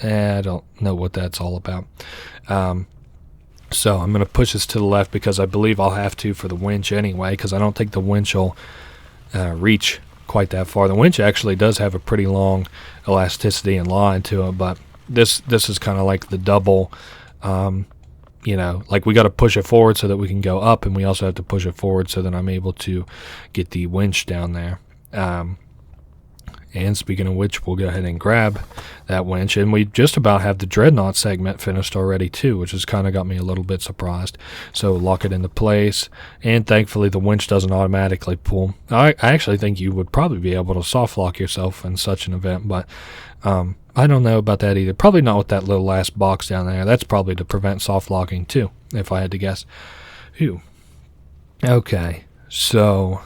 I don't know what that's all about. So I'm going to push this to the left because I believe I'll have to for the winch anyway, because I don't think the winch will reach quite that far. The winch actually does have a pretty long elasticity and line to it, but this is kind of like the double, you know, like we got to push it forward so that we can go up, and we also have to push it forward so that I'm able to get the winch down there. And speaking of which, we'll go ahead and grab that winch. And we just about have the dreadnought segment finished already too, which has kind of got me a little bit surprised. So lock it into place. And thankfully the winch doesn't automatically pull. I actually think you would probably be able to soft lock yourself in such an event, but I don't know about that either. Probably not with that little last box down there. That's probably to prevent soft locking too, if I had to guess. Phew. Okay, so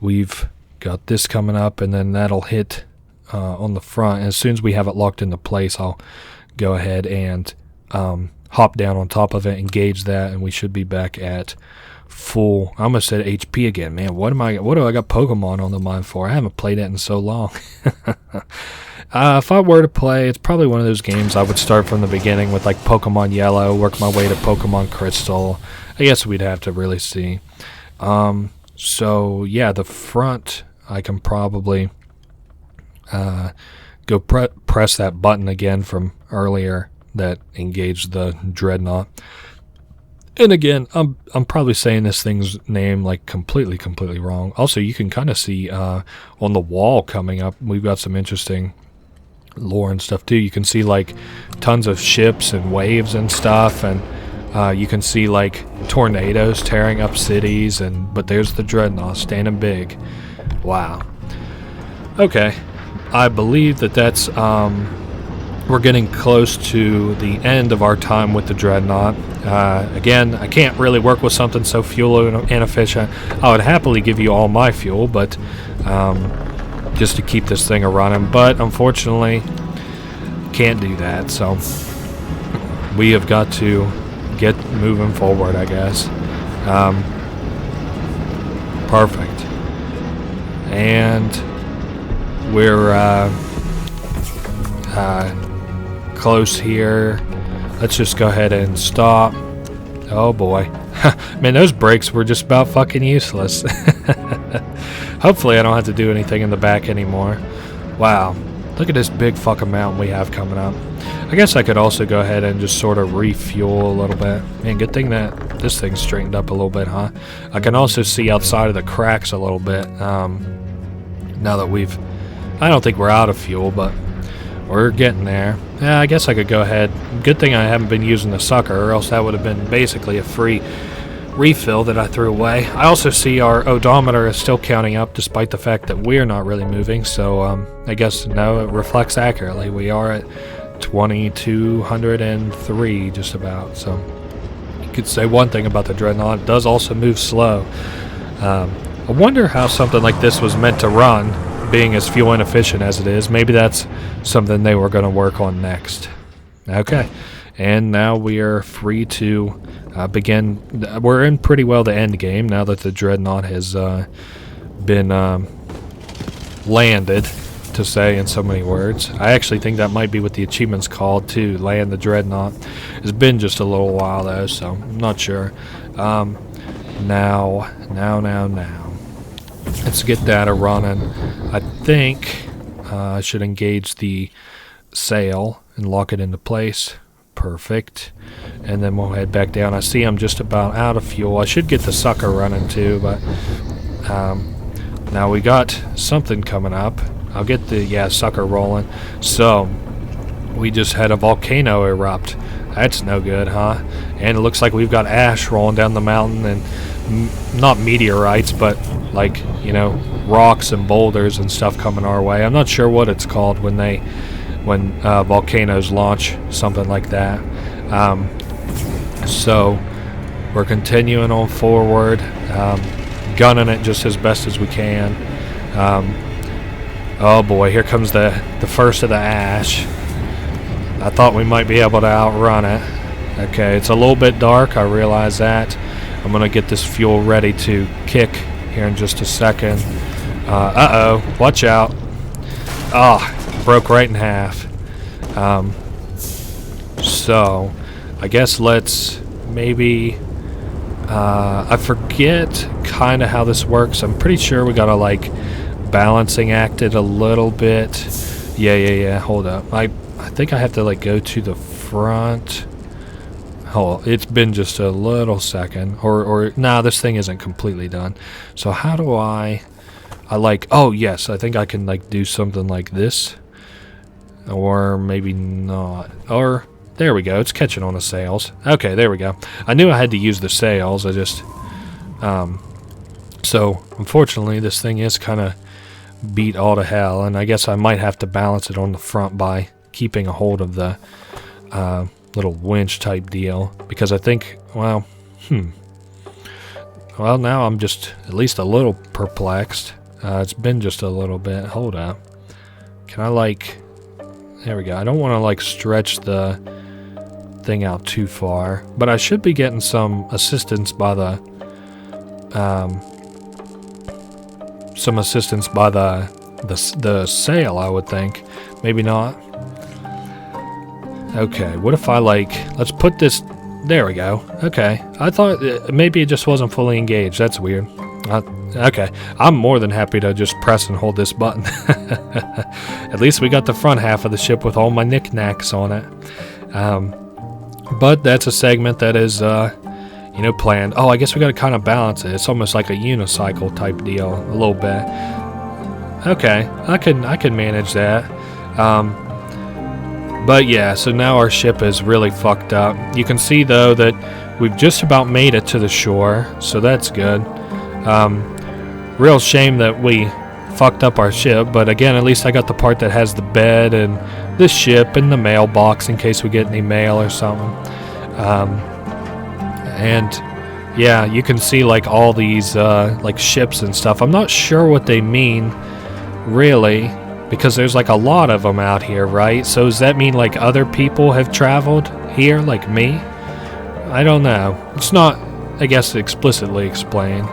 we've got this coming up, and then that'll hit on the front. And as soon as we have it locked into place, I'll go ahead and hop down on top of it, engage that, and we should be back at full. I almost said HP again. Man, what do I got Pokemon on the mind for? I haven't played it in so long. If I were to play, it's probably one of those games I would start from the beginning with like Pokemon Yellow, work my way to Pokemon Crystal. I guess we'd have to really see. So yeah, the front, I can probably go press that button again from earlier that engaged the dreadnought. And again, I'm probably saying this thing's name like completely wrong. Also, you can kind of see on the wall coming up, we've got some interesting lore and stuff too. You can see like tons of ships and waves and stuff, and you can see like tornadoes tearing up cities, but there's the dreadnought standing big. Wow. Okay, I believe that's we're getting close to the end of our time with the dreadnought. Again, I can't really work with something so fuel inefficient. I would happily give you all my fuel, but just to keep this thing running. But unfortunately, can't do that. So we have got to get moving forward, I guess. Perfect. And we're close here. Let's just go ahead and stop. Oh boy. Man, those brakes were just about fucking useless. Hopefully I don't have to do anything in the back anymore. Wow. Look at this big fucking mountain we have coming up. I guess I could also go ahead and just sort of refuel a little bit. Man, good thing that this thing's straightened up a little bit, huh? I can also see outside of the cracks a little bit. Now that I don't think we're out of fuel, but we're getting there. Yeah, I guess I could go ahead. Good thing I haven't been using the sucker, or else that would have been basically a free refill that I threw away. I also see our odometer is still counting up despite the fact that we're not really moving, so I guess no, it reflects accurately. We are at 2203 just about, so you could say one thing about the dreadnought, it does also move slow. I wonder how something like this was meant to run, being as fuel inefficient as it is. Maybe that's something they were going to work on next. Okay, and now we are free to begin. We're in pretty well the end game now that the dreadnought has been landed, to say in so many words. I actually think that might be what the achievement's called too, land the dreadnought. It's been just a little while though, so I'm not sure. Now. Let's get data running. I think I should engage the sail and lock it into place. Perfect. And then we'll head back down. I see I'm just about out of fuel. I should get the sucker running too, but now we got something coming up. I'll get the sucker rolling. So we just had a volcano erupt. That's no good, huh? And it looks like we've got ash rolling down the mountain, and not meteorites, but like, you know, rocks and boulders and stuff coming our way. I'm not sure what it's called when volcanoes launch something like that. So we're continuing on forward, gunning it just as best as we can. Oh boy, here comes the first of the ash. I thought we might be able to outrun it. Okay, it's a little bit dark, I realize that. I'm gonna get this fuel ready to kick here in just a second. Uh-oh, watch out. Broke right in half. So I guess let's maybe I forget kind of how this works. I'm pretty sure we gotta like balancing act it a little bit. Yeah, hold up. I think I have to like go to the front. Hold, it's been just a little second. Or nah, this thing isn't completely done. So how do I like, oh yes, I think I can like do something like this. Or maybe not. Or there we go, it's catching on the sails. Okay, there we go. I knew I had to use the sails. I just so unfortunately this thing is kind of beat all to hell, and I guess I might have to balance it on the front by keeping a hold of the little winch type deal, because I think, well now I'm just at least a little perplexed. It's been just a little bit. Hold up, can I like, there we go. I don't want to like stretch the thing out too far, but I should be getting some assistance by the sail, I would think. Maybe not. Okay, what if I like, let's put this, there we go. Okay, I thought maybe it just wasn't fully engaged. That's weird. Okay, I'm more than happy to just press and hold this button. At least we got the front half of the ship with all my knickknacks on it. But that's a segment that is, you know, planned. Oh, I guess we got to kind of balance it. It's almost like a unicycle type deal, a little bit. Okay, I can manage that. But yeah, so now our ship is really fucked up. You can see though that we've just about made it to the shore, so that's good. Real shame that we fucked up our ship, but again, at least I got the part that has the bed and the ship and the mailbox in case we get any mail or something. And yeah, you can see like all these like ships and stuff. I'm not sure what they mean really, because there's like a lot of them out here, right? So does that mean like other people have traveled here like me? I don't know. It's not, I guess, explicitly explained.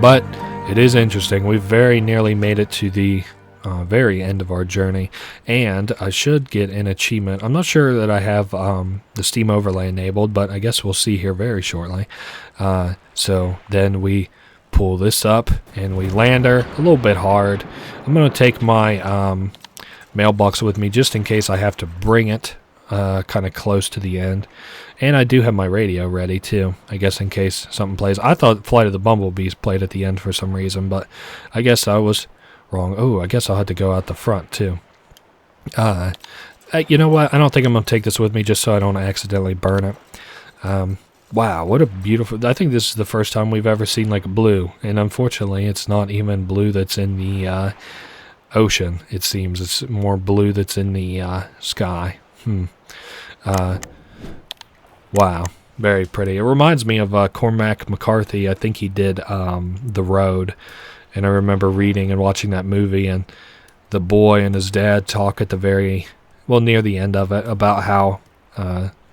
But it is interesting. We've very nearly made it to the very end of our journey, and I should get an achievement. I'm not sure that I have the Steam overlay enabled, but I guess we'll see here very shortly. So then we pull this up and we land her a little bit hard. I'm going to take my mailbox with me just in case I have to bring it kind of close to the end. And I do have my radio ready too, I guess, in case something plays. I thought Flight of the Bumblebees played at the end for some reason, but I guess I was wrong. Oh, I guess I'll have to go out the front too. You know what? I don't think I'm going to take this with me just so I don't accidentally burn it. Wow, what a beautiful... I think this is the first time we've ever seen like blue, and unfortunately it's not even blue that's in the ocean, it seems. It's more blue that's in the sky. Wow, very pretty. It reminds me of Cormac McCarthy. I think he did The Road, and I remember reading and watching that movie, and the boy and his dad talk at the very well, near the end of it, about how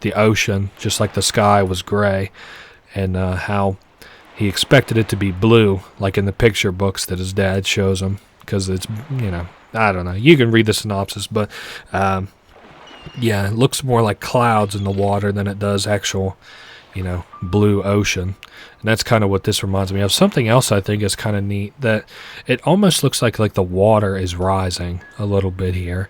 the ocean, just like the sky, was gray, and how he expected it to be blue, like in the picture books that his dad shows him, because it's, I don't know. You can read the synopsis, but yeah, it looks more like clouds in the water than it does actual, blue ocean. And that's kind of what this reminds me of. Something else I think is kind of neat, that it almost looks like the water is rising a little bit here,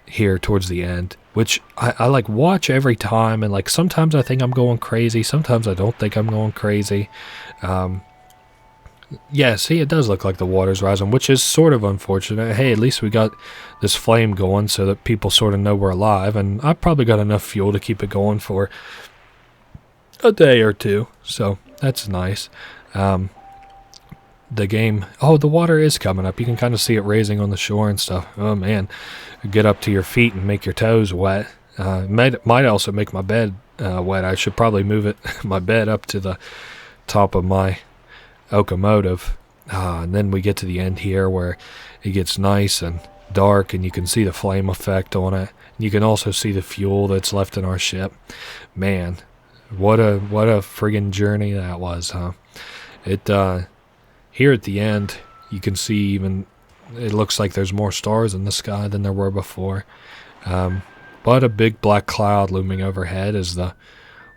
here towards the end, which I like watch every time, and like sometimes I think I'm going crazy, sometimes I don't think I'm going crazy. Yeah, see, it does look like the water's rising, which is sort of unfortunate. Hey, at least we got this flame going so that people sort of know we're alive, and I've probably got enough fuel to keep it going for a day or two, so that's nice. The game, the water is coming up. You can kind of see it raising on the shore and stuff. Oh man, get up to your feet and make your toes wet. Might also make my bed wet. I should probably move my bed up to the top of my locomotive. And then we get to the end here where it gets nice and dark, and you can see the flame effect on it. You can also see the fuel that's left in our ship. Man, what a friggin' journey that was, huh? It here at the end, you can see even it looks like there's more stars in the sky than there were before. But a big black cloud looming overhead as the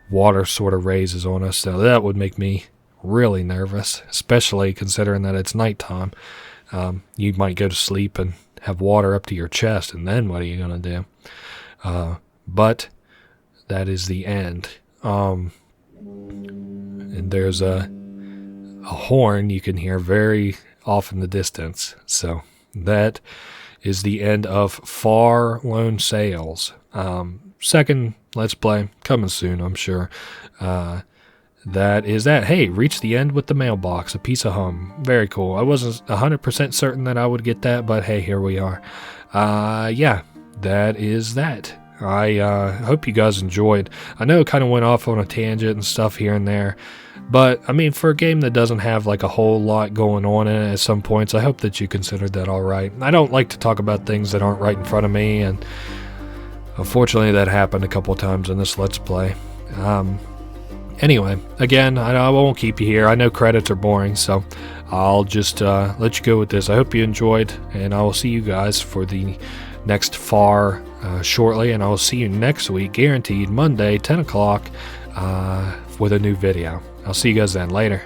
water sort of raises on us. So that would make me really nervous, especially considering that it's nighttime. You might go to sleep and have water up to your chest, and then what are you going to do? But that is the end. And there's a horn you can hear very off in the distance. So that is the end of Far Lone Sails. Second Let's Play coming soon, I'm sure. That is that. Hey, reached the end with the mailbox, a piece of home. Very cool. I wasn't 100% certain that I would get that, but hey, here we are. Yeah, that is that. I hope you guys enjoyed. I know it kind of went off on a tangent and stuff here and there, but I mean, for a game that doesn't have like a whole lot going on in it at some points, I hope that you considered that all right. I don't like to talk about things that aren't right in front of me, and unfortunately that happened a couple of times in this Let's Play. Anyway, again, I won't keep you here. I know credits are boring, so I'll just let you go with this. I hope you enjoyed, and I will see you guys for the next Far shortly, and I will see you next week, guaranteed, Monday, 10 o'clock, with a new video. I'll see you guys then. Later.